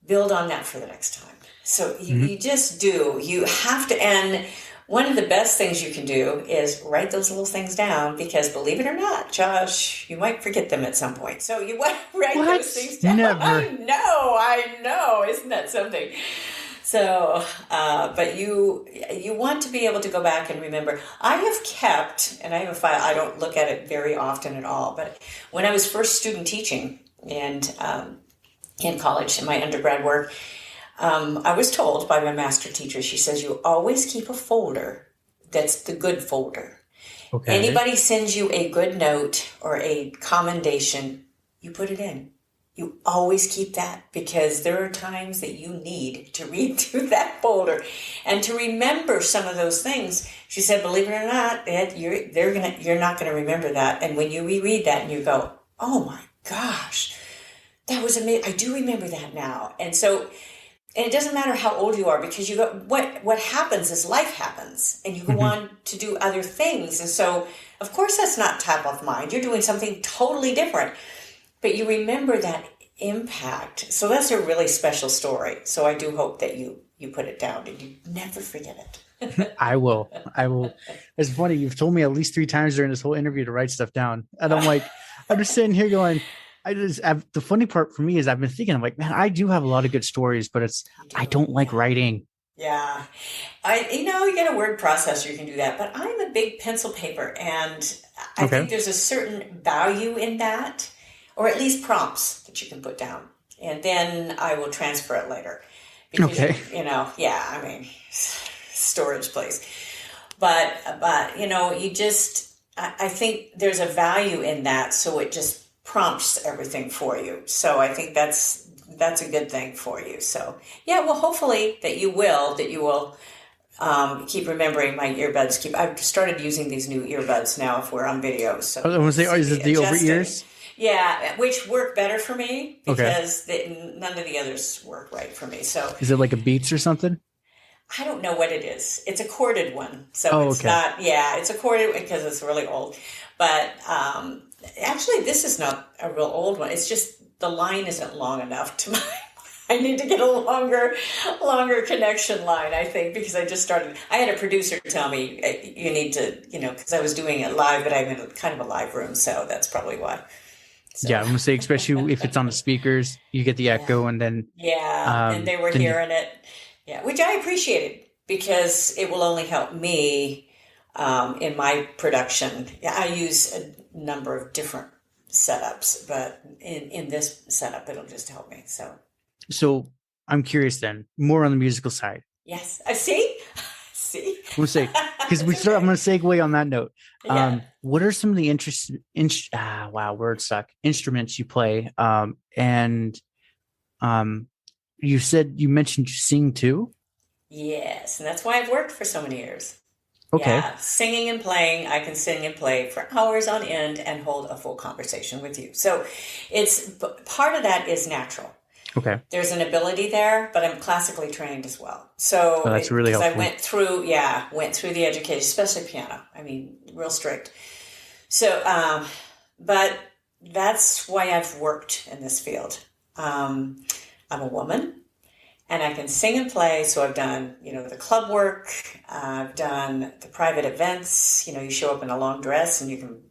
build on that for the next time. So you just do. You have to. And one of the best things you can do is write those little things down, because believe it or not, Josh, you might forget them at some point. So you want to write those things down. Never. I know. Isn't that something? So, but you want to be able to go back and remember. I have kept, and I have a file, I don't look at it very often at all, but when I was first student teaching and in college, in my undergrad work, I was told by my master teacher, she says, you always keep a folder that's the good folder. Okay. Anybody sends you a good note or a commendation, you put it in. You always keep that, because there are times that you need to read through that folder and to remember some of those things. She said, believe it or not, Ed, you're not going to remember that. And when you reread that and you go, oh my gosh, that was amazing. I do remember that now. And so, and it doesn't matter how old you are, because you go, what happens is life happens, and you go on to do other things. And so, of course, that's not top of mind. You're doing something totally different, but you remember that impact. So that's a really special story. So I do hope that you put it down and you never forget it. I will. It's funny. You've told me at least 3 times during this whole interview to write stuff down. And I'm like, I'm just sitting here going, the funny part for me is I've been thinking, I'm like, man, I do have a lot of good stories, but I don't like writing. Yeah. You get a word processor, you can do that, but I'm a big pencil paper, and I think there's a certain value in that, or at least prompts that you can put down, and then I will transfer it later. Because, I mean, storage place. But I think there's a value in that, so it just prompts everything for you. So I think that's a good thing for you. So yeah, well, hopefully that you will keep remembering my earbuds. I've started using these new earbuds now if we're on video. So I was going to say, is it the over ears? Yeah, which work better for me because none of the others work right for me. So is it like a Beats or something? I don't know what it is. It's a corded one. So it's not, it's a corded one because it's really old. But actually, this is not a real old one. It's just the line isn't long enough to my, I need to get a longer connection line, I think, because I just started. I had a producer tell me, you need to, because I was doing it live, but I'm in kind of a live room, so that's probably why. So. Yeah, I'm gonna say, especially if it's on the speakers, you get the echo, and then and they were hearing it, which I appreciated because it will only help me in my production. I use a number of different setups, but in this setup, it'll just help me. So I'm curious then, more on the musical side. Yes, I see. I'm gonna say, because I'm gonna segue on that note. What are some of the instruments you play? And you mentioned you sing too. Yes, and that's why I've worked for so many years. Okay. Yeah, singing and playing. I can sing and play for hours on end and hold a full conversation with you. So it's part of that is natural. Okay. There's an ability there, but I'm classically trained as well. So that's really helpful. I went through the education, especially piano. I mean, real strict. So, but that's why I've worked in this field. I'm a woman and I can sing and play. So I've done, the club work. I've done the private events. You show up in a long dress and you can,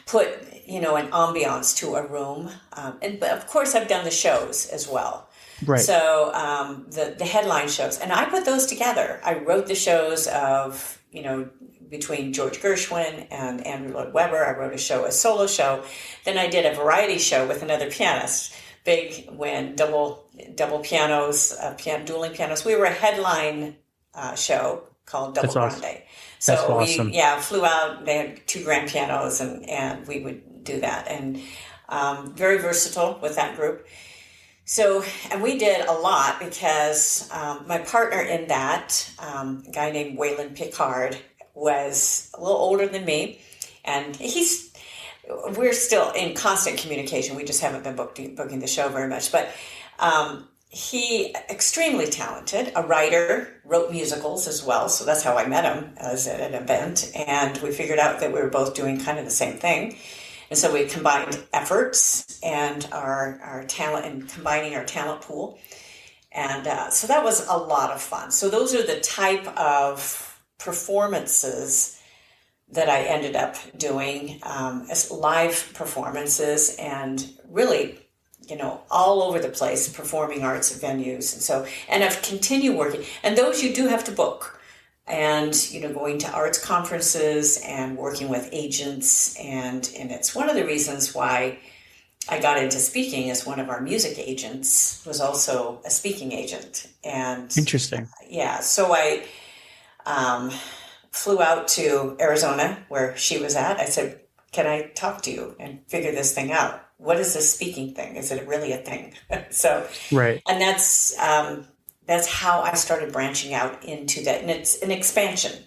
put, an ambiance to a room. But of course I've done the shows as well. Right. So the headline shows, and I put those together. I wrote the shows of, between George Gershwin and Andrew Lloyd Webber. I wrote a solo show. Then I did a variety show with another pianist, big when double pianos, dueling pianos. We were a headline show called Double Grande. Awesome. So awesome. We flew out. They had 2 grand pianos, and we would do that. And very versatile with that group. So, and we did a lot because my partner in that, a guy named Waylon Picard, was a little older than me, and we're still in constant communication. We just haven't been booking the show very much, but he extremely talented, a writer, wrote musicals as well. So that's how I met him, as at an event, and we figured out that we were both doing kind of the same thing. And so we combined efforts and our talent, and combining our talent pool. And so that was a lot of fun. So those are the type of performances that I ended up doing as live performances, and really, all over the place, performing arts venues. And I've continued working. And those you do have to book. And, going to arts conferences and working with agents. And it's one of the reasons why I got into speaking, as one of our music agents was also a speaking agent. And interesting. So I flew out to Arizona where she was at. I said, can I talk to you and figure this thing out? What is this speaking thing? Is it really a thing? Right. And that's how I started branching out into that. And it's an expansion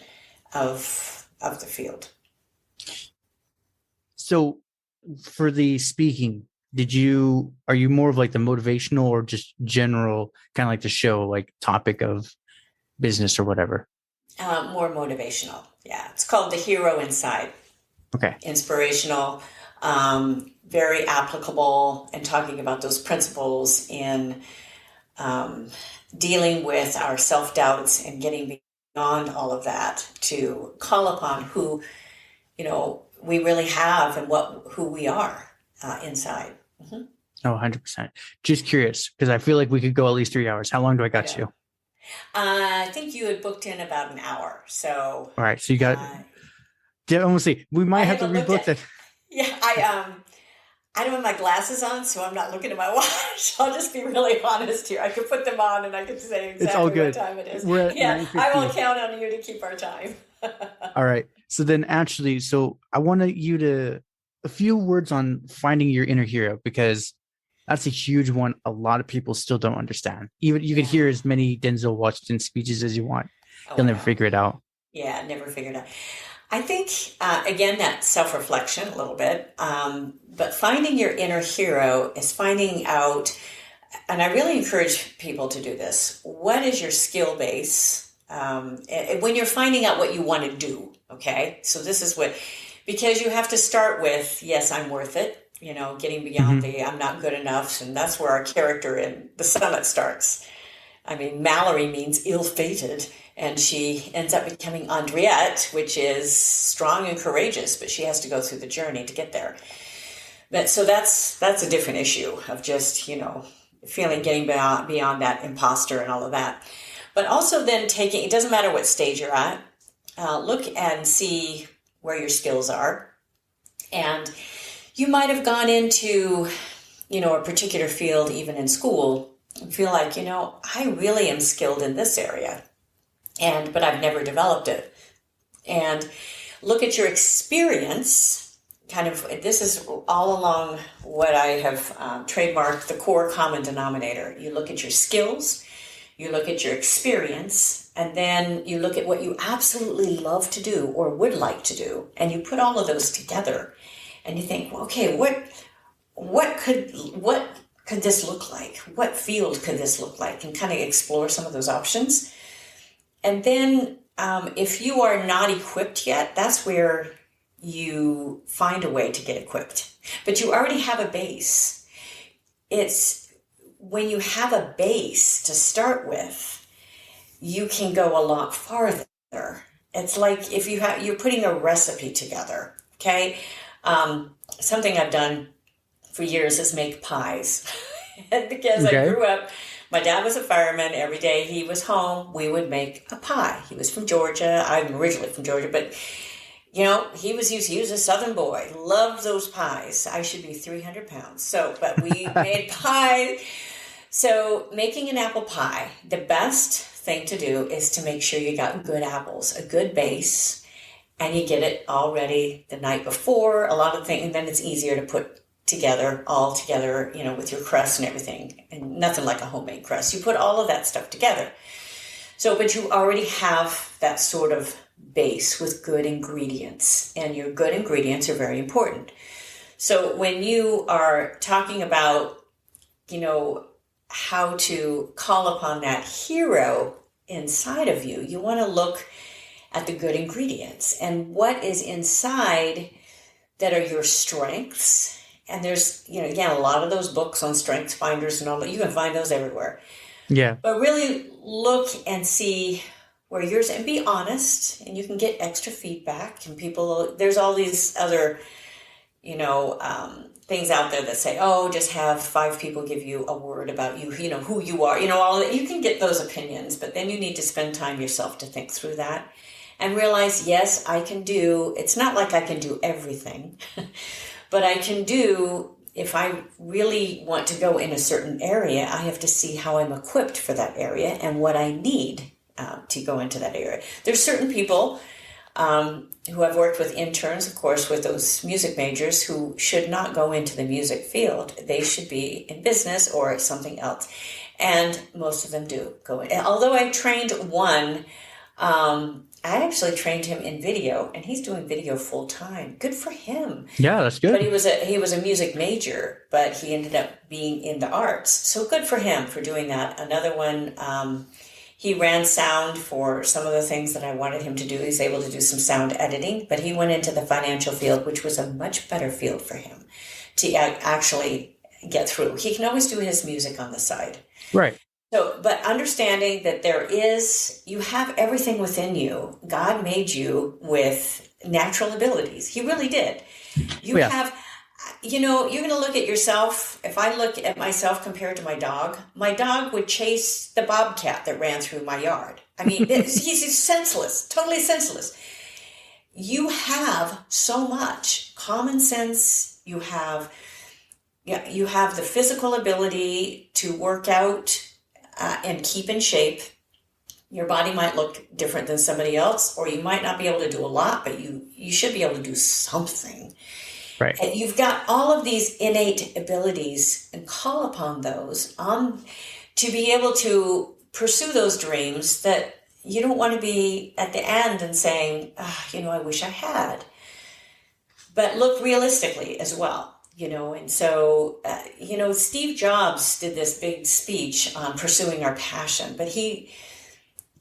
of the field. So for the speaking, are you more of like the motivational or just general, kind of like the show, like topic of business or whatever? More motivational. Yeah. It's called The Hero Inside. Okay. Inspirational, very applicable, and talking about those principles in dealing with our self-doubts and getting beyond all of that to call upon who, we really have and who we are inside. Mm-hmm. Oh, 100%. Just curious, because I feel like we could go at least 3 hours. How long do I got you? I think you had booked in about an hour. So. All right. So you got, almost see, we might have to rebook that. Yeah. I don't have my glasses on, so I'm not looking at my watch. I'll just be really honest here. I could put them on and I could say exactly what time it is. We're at 9:50. I will count on you to keep our time. All right. So then actually, I wanted you to, a few words on finding your inner hero, because that's a huge one. A lot of people still don't understand. Even you could hear as many Denzel Washington speeches as you want. You'll never figure it out. Yeah, never figure it out. I think, again, that self-reflection a little bit, but finding your inner hero is finding out, and I really encourage people to do this. What is your skill base when you're finding out what you want to do? Okay. So this is because you have to start with, yes, I'm worth it. getting beyond the I'm not good enough. And that's where our character in The Summit starts. I mean, Mallory means ill-fated, and she ends up becoming Andriette, which is strong and courageous, but she has to go through the journey to get there. But so that's a different issue of just, feeling getting beyond that imposter and all of that. But also then it doesn't matter what stage you're at, look and see where your skills are. And you might have gone into, a particular field, even in school, and feel like, I really am skilled in this area, but I've never developed it. And look at your experience. This is all along what I have trademarked, the core common denominator. You look at your skills, you look at your experience, and then you look at what you absolutely love to do or would like to do, and you put all of those together, and you think, well, okay, what could this look like? What field could this look like? And kind of explore some of those options. And then if you are not equipped yet, that's where you find a way to get equipped. But you already have a base. It's when you have a base to start with, you can go a lot farther. It's like if you're putting a recipe together, okay? Something I've done for years is make pies. Because I grew up, my dad was a fireman. Every day he was home, we would make a pie. He was from Georgia. I'm originally from Georgia, but he was a Southern boy, loved those pies. I should be 300 pounds. But we made pie. So making an apple pie, the best thing to do is to make sure you got good apples, a good base, and you get it all ready the night before, a lot of things, and then it's easier to put all together, with your crust and everything, and nothing like a homemade crust. You put all of that stuff together. So, but you already have that sort of base with good ingredients, and your good ingredients are very important. So when you are talking about, how to call upon that hero inside of you, you want to look at the good ingredients and what is inside that are your strengths. And there's, again, a lot of those books on strengths finders and all that. You can find those everywhere. Yeah. But really look and see where yours, and be honest, and you can get extra feedback. And there's all these other, things out there that say, oh, just have 5 people give you a word about you, who you are, all that. You can get those opinions, but then you need to spend time yourself to think through that and realize, yes, it's not like I can do everything. But I can do, if I really want to go in a certain area, I have to see how I'm equipped for that area and what I need to go into that area. There's certain people who I've worked with, interns, of course, with those music majors, who should not go into the music field. They should be in business or something else. And most of them do go in. Although I trained one, I actually trained him in video, and he's doing video full time. Good for him. Yeah, that's good. But he was a music major, but he ended up being in the arts. So good for him for doing that. Another one, he ran sound for some of the things that I wanted him to do. He's able to do some sound editing, but he went into the financial field, which was a much better field for him to actually get through. He can always do his music on the side. Right. So, but understanding that you have everything within you. God made you with natural abilities. He really did. You have, you're going to look at yourself. If I look at myself compared to my dog would chase the bobcat that ran through my yard. I mean, he's senseless, totally senseless. You have so much common sense. You have the physical ability to work out and keep in shape. Your body might look different than somebody else, or you might not be able to do a lot, but you should be able to do something. Right. And you've got all of these innate abilities, and call upon those to be able to pursue those dreams that you don't want to be at the end and saying, I wish I had. But look realistically as well. And so, Steve Jobs did this big speech on pursuing our passion, but he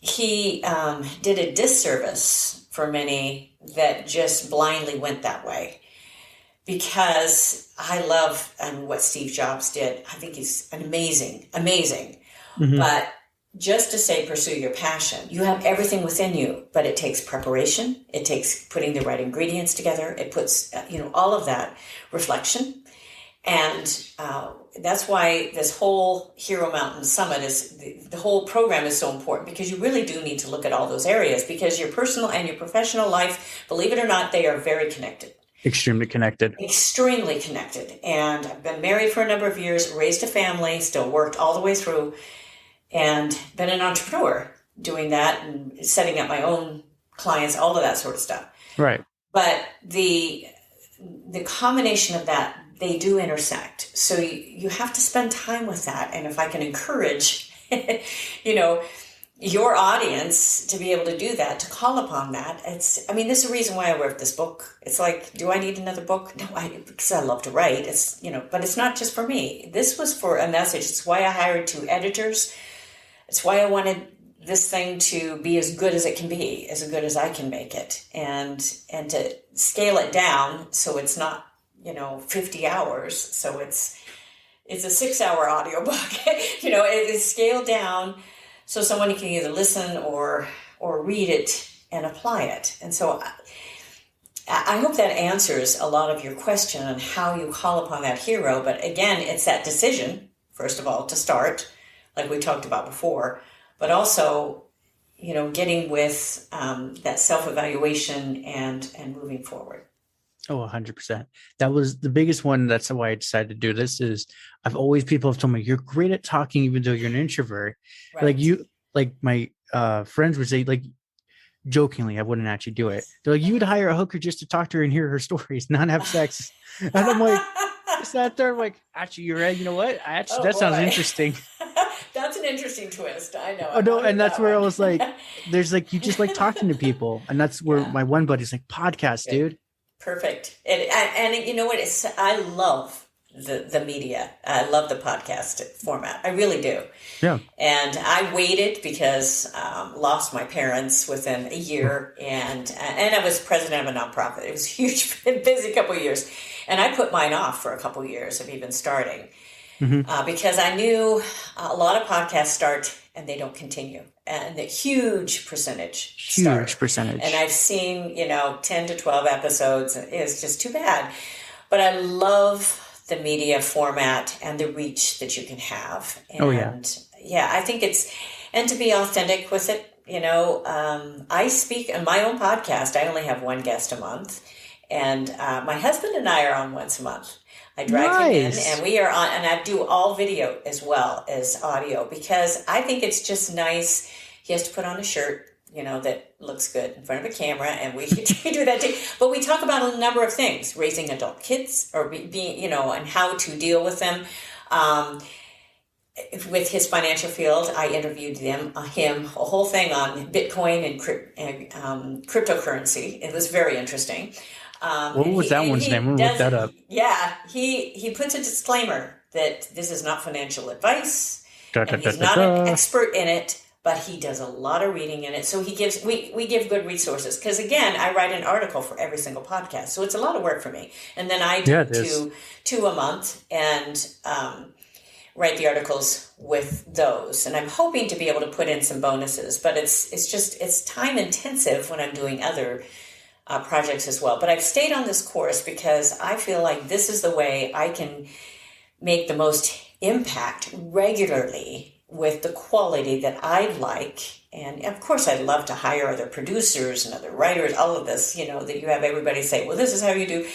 did a disservice for many that just blindly went that way. because I love what Steve Jobs did. I think he's an amazing. Mm-hmm. But just to say, pursue your passion, you have everything within you, but it takes preparation. It takes putting the right ingredients together. It puts, all of that reflection. And that's why this whole Hero Mountain Summit the whole program is so important, because you really do need to look at all those areas, because your personal and your professional life, believe it or not, they are very connected. Extremely connected. Extremely connected. And I've been married for a number of years, raised a family, still worked all the way through, and been an entrepreneur doing that and setting up my own clients, all of that sort of stuff. Right. But the combination of that, they do intersect. So you have to spend time with that. And if I can encourage, your audience to be able to do that, to call upon that, this is the reason why I wrote this book. It's like, do I need another book? No, because I love to write. It's, but it's not just for me. This was for a message. It's why I hired 2 editors. It's why I wanted this thing to be as good as it can be, as good as I can make it, and to scale it down so it's not 50 hours. So it's a 6-hour audiobook. It is scaled down so someone can either listen or read it and apply it. And so I hope that answers a lot of your question on how you call upon that hero. But again, it's that decision, first of all, to start, like we talked about before, but also, getting with that self-evaluation and moving forward. Oh, 100%. That was the biggest one. That's why I decided to do this. Is people have told me you're great at talking, even though you're an introvert. Right. Like my friends would say, like, jokingly, I wouldn't actually do it. They're like, you would hire a hooker just to talk to her and hear her stories, not have sex. And I'm like, I sat there, I'm like, actually, you're right. You know what? That sounds interesting. That's an interesting twist. I know. Oh no, and that's where I was like, there's like, you just like talking to people, and that's where my one buddy's like, podcast, dude. Perfect. And you know what? I love the media. I love the podcast format. I really do. Yeah. And I waited because lost my parents within a year, and I was president of a nonprofit. It was huge, busy couple of years, and I put mine off for a couple of years of even starting. Mm-hmm. Because I knew a lot of podcasts start and they don't continue, and a huge percentage start. And I've seen 10 to 12 episodes. It's just too bad. But I love the media format and the reach that you can have. And I think and to be authentic with it. I speak on my own podcast. I only have one guest a month, and my husband and I are on once a month. I drag him in, and we are on, and I do all video as well as audio, because I think it's just nice. He has to put on a shirt, that looks good in front of a camera, and we do that too. But we talk about a number of things: raising adult kids, or being, and how to deal with them. With his financial field, I interviewed him a whole thing on Bitcoin and cryptocurrency. It was very interesting. What was that one's name? We'll look that up. Yeah, he puts a disclaimer that this is not financial advice, and he's not an expert in it, but he does a lot of reading in it. So we give good resources, because again, I write an article for every single podcast, so it's a lot of work for me. And then I do two a month, and write the articles with those. And I'm hoping to be able to put in some bonuses, but it's time intensive when I'm doing other projects as well. But I've stayed on this course because I feel like this is the way I can make the most impact regularly with the quality that I like. And of course, I'd love to hire other producers and other writers, all of this, that you have everybody say, well, this is how you do,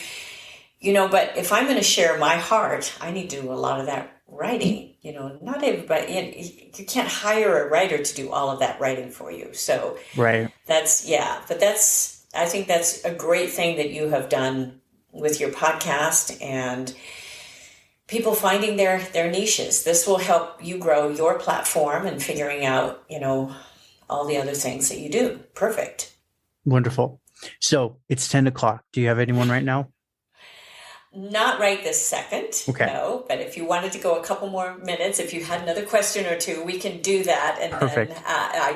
but if I'm going to share my heart, I need to do a lot of that writing. Not everybody, you can't hire a writer to do all of that writing for you. So right. I think that's a great thing that you have done with your podcast, and people finding their niches. This will help you grow your platform and figuring out, all the other things that you do. Perfect. Wonderful. So it's 10 o'clock. Do you have anyone right now? Not right this second, okay. No. But if you wanted to go a couple more minutes, if you had another question or two, we can do that. And perfect. Then I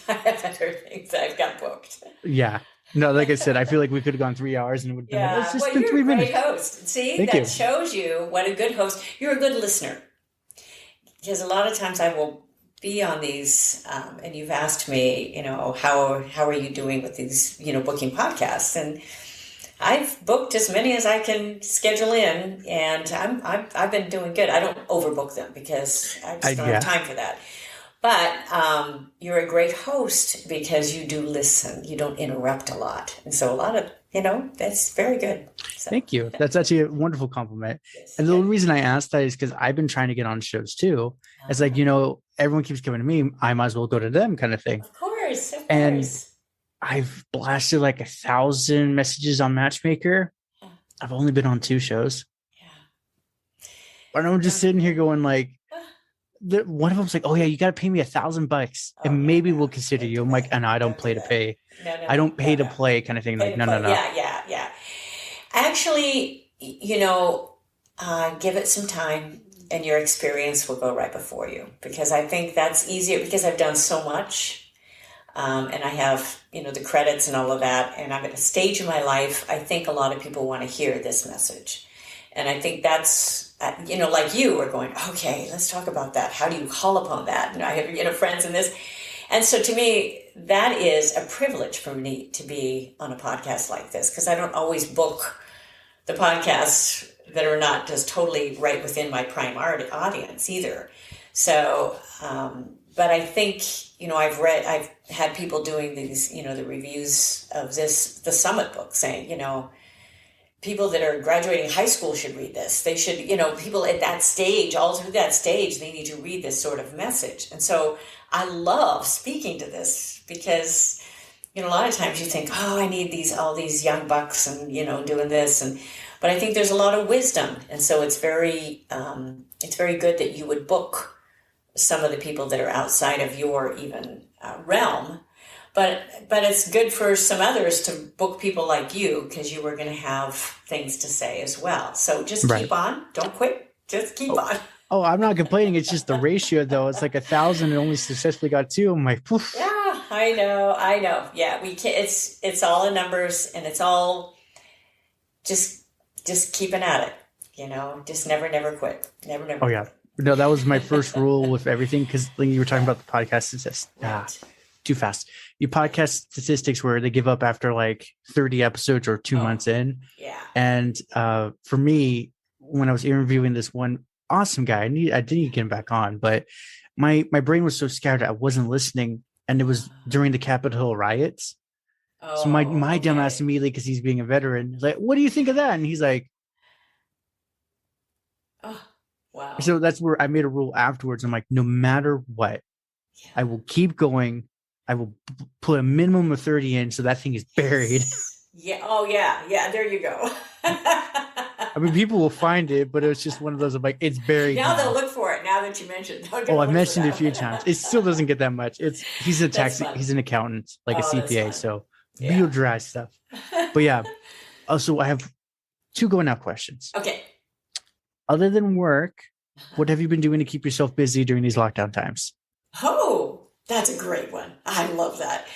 have other things I've got booked. Yeah. No, like I said, I feel like we could have gone 3 hours and it would have been, Yeah, it's just well, been you're 3 a great minutes. host. See, Thank that you. shows you what a good host. You're a good listener. Because a lot of times I will be on these, and you've asked me, how are you doing with these, booking podcasts? And I've booked as many as I can schedule in, and I've been doing good. I don't overbook them because I just don't have time for that. But you're a great host because you do listen. You don't interrupt a lot. And so a lot of, that's very good. So. Thank you. That's actually a wonderful compliment. Yes, And the reason I asked that is because I've been trying to get on shows too. It's like, everyone keeps coming to me. I might as well go to them kind of thing. Of course. And I've blasted like 1,000 messages on Matchmaker. Yeah. I've only been on 2 shows. Yeah. And I'm just sitting here going like, one of them's like, oh yeah, you got to pay me $1,000 and maybe we'll consider you. I'm like, and I don't play to pay. I don't pay to play kind of thing. Like, no. Yeah. Actually, give it some time and your experience will go right before you, because I think that's easier because I've done so much. And I have, the credits and all of that. And I'm at a stage in my life, I think a lot of people want to hear this message. And I think that's, like you are going, okay, let's talk about that. How do you call upon that? And I have, friends in this. And so to me, that is a privilege for me to be on a podcast like this, because I don't always book the podcasts that are not just totally right within my prime audience either. So, but I think, I've had people doing these, the reviews of the Summit book saying, people that are graduating high school should read this. They should, people at that stage, all through that stage, they need to read this sort of message. And so I love speaking to this because, a lot of times you think, oh, I need all these young bucks and, doing this. But I think there's a lot of wisdom. And so it's very good that you would book some of the people that are outside of your even realm. But it's good for some others to book people like you, because you were going to have things to say as well. So just keep on. Don't quit. Just keep on. Oh, I'm not complaining. It's just the ratio, though. It's like 1,000 and only successfully got 2. I'm like, poof. Yeah, I know. Yeah, we can. It's all in numbers, and it's all just keeping at it. Just never quit. Never. Oh yeah. No, that was my first rule with everything, because you were talking about the podcast statistics. Too fast. You podcast statistics where they give up after like 30 episodes or 2 months in. Yeah. And for me, when I was interviewing this one awesome guy, I didn't get him back on, but my brain was so scattered I wasn't listening, and it was during the Capitol Hill riots. So my dumbass immediately, because he's being a veteran, like, what do you think of that? And he's like, oh, wow. So that's where I made a rule afterwards. I'm like, no matter what, I will keep going. I will put a minimum of 30 in, so that thing is buried. Yeah. Oh, yeah. There you go. I mean, people will find it, but it's just one of those. I'm like, it's buried. Now they'll look for it. Now that you mentioned. I mentioned it a few times. It still doesn't get that much. He's an accountant, like a CPA. So real dry stuff. But yeah. Also, I have 2 going out questions. Okay. Other than work, what have you been doing to keep yourself busy during these lockdown times? Oh, that's a great one. I love that.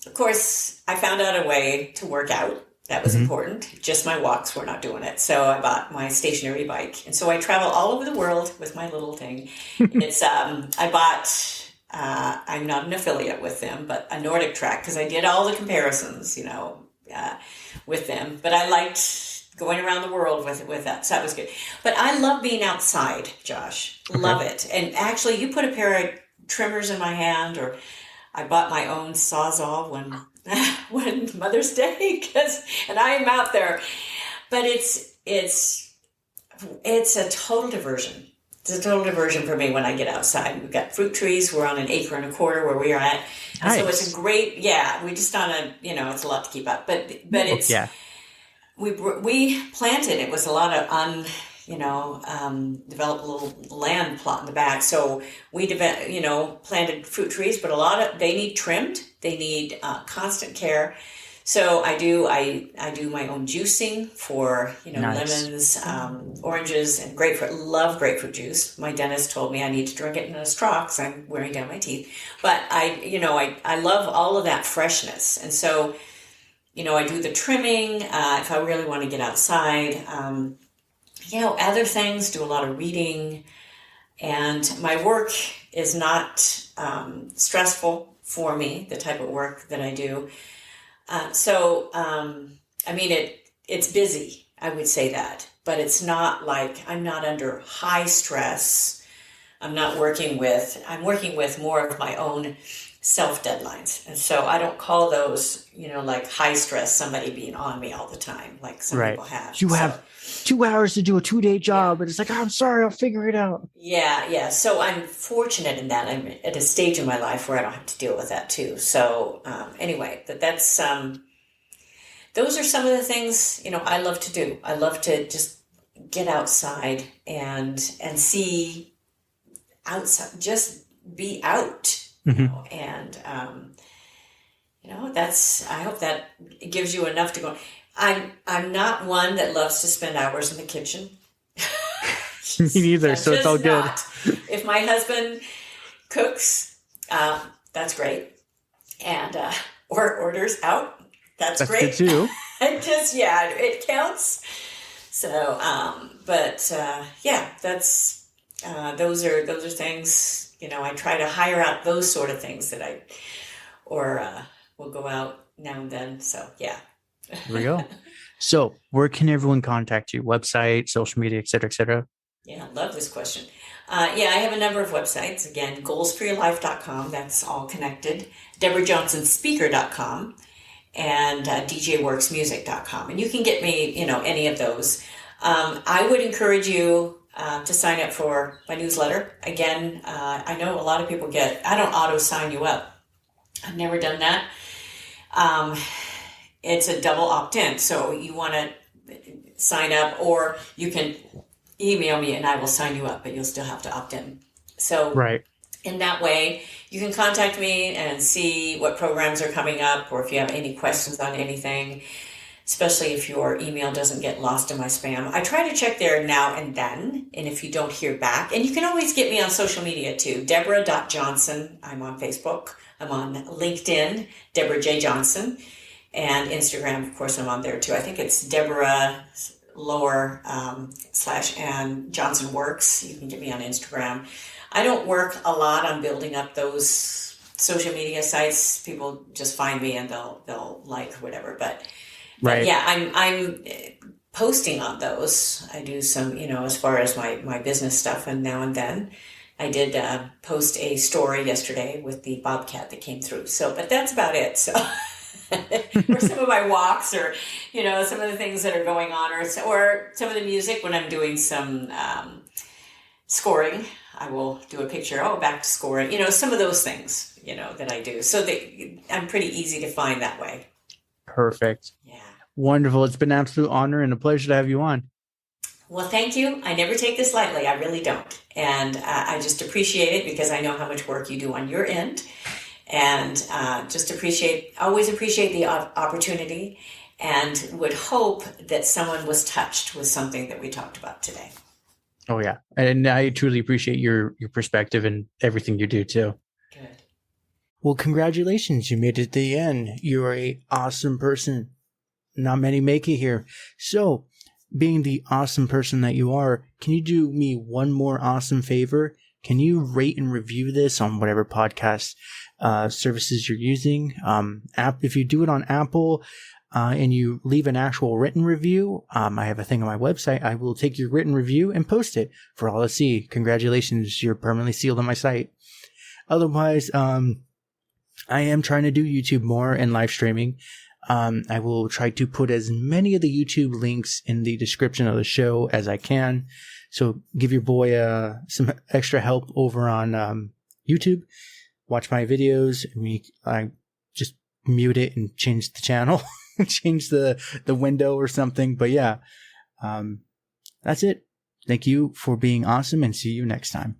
Of course, I found out a way to work out. That was important. Just my walks were not doing it. So I bought my stationary bike. And so I travel all over the world with my little thing. It's, I'm not an affiliate with them, but a Nordic Track, because I did all the comparisons, with them. But I liked going around the world with that. So that was good. But I love being outside, Josh. Love it. And actually, you put a pair of trimmers in my hand, or I bought my own Sawzall when Mother's Day, and I am out there. But it's a total diversion. It's a total diversion for me when I get outside. We've got fruit trees. We're on an 1.25 acres where we are at. And nice. So it's a great, we just on it's a lot to keep up, but it's, we planted, it was a lot of developed a little land plot in the back. So we, planted fruit trees, but they need trimmed. They need constant care. So I do my own juicing for, Nice. lemons, oranges, and grapefruit. Love grapefruit juice. My dentist told me I need to drink it in a straw because I'm wearing down my teeth. But I love all of that freshness. And so, I do the trimming if I really want to get outside. Other things, do a lot of reading. And my work is not stressful for me, the type of work that I do. It's busy, I would say that, but it's not like I'm not under high stress. I'm working with more of my own self deadlines. And so I don't call those, like high stress, somebody being on me all the time, like some people have. You have 2 hours to do a 2-day job, and it's like, I'm sorry, I'll figure it out. Yeah. So I'm fortunate in that I'm at a stage in my life where I don't have to deal with that too. So but that's those are some of the things I love to do. I love to just get outside and see outside, just be out. And I hope that gives you enough to go. I'm not one that loves to spend hours in the kitchen. Me neither, so it's all good. If my husband cooks, that's great. And or orders out, that's great. Good too. It counts. So that's those are things, I try to hire out those sort of things that we'll go out now and then. So yeah. There we go. So where can everyone contact you? Website, social media, et cetera, et cetera? Yeah, I love this question. I have a number of websites. Again, goalsforyourlife.com. That's all connected. DeborahJohnsonSpeaker.com and DJWorksMusic.com. And you can get me, any of those. I would encourage you to sign up for my newsletter. Again, I know a lot of people I don't auto sign you up. I've never done that. It's a double opt-in. So you want to sign up, or you can email me and I will sign you up, but you'll still have to opt in. So in that way, you can contact me and see what programs are coming up, or if you have any questions on anything, especially if your email doesn't get lost in my spam. I try to check there now and then, and if you don't hear back, and you can always get me on social media too, Deborah.Johnson. I'm on Facebook. I'm on LinkedIn, Deborah J. Johnson, and Instagram, of course, I'm on there too. I think it's Deborah / and Johnson Works. You can get me on Instagram. I don't work a lot on building up those social media sites. People just find me and they'll like whatever. But yeah, I'm posting on those. I do some, as far as my business stuff, and now and then I did post a story yesterday with the bobcat that came through. So, but that's about it. So. Or some of my walks, or some of the things that are going on, or some of the music when I'm doing some scoring. I will do a picture. Back to scoring. Some of those things. That I do. So I'm pretty easy to find that way. Perfect. Yeah. Wonderful. It's been an absolute honor and a pleasure to have you on. Well, thank you. I never take this lightly. I really don't, and I just appreciate it because I know how much work you do on your end. And just always appreciate the opportunity, and would hope that someone was touched with something that we talked about today. Oh, yeah. And I truly appreciate your perspective and everything you do, too. Good. Well, congratulations. You made it to the end. You're an awesome person. Not many make it here. So, being the awesome person that you are, can you do me one more awesome favor? Can you rate and review this on whatever podcast services you're using? If you do it on Apple and you leave an actual written review, I have a thing on my website. I will take your written review and post it for all to see. Congratulations, you're permanently sealed on my site. Otherwise, I am trying to do YouTube more and live streaming. I will try to put as many of the YouTube links in the description of the show as I can. So give your boy some extra help over on YouTube. Watch my videos. I just mute it and change the channel, change the window or something. But yeah, that's it. Thank you for being awesome, and see you next time.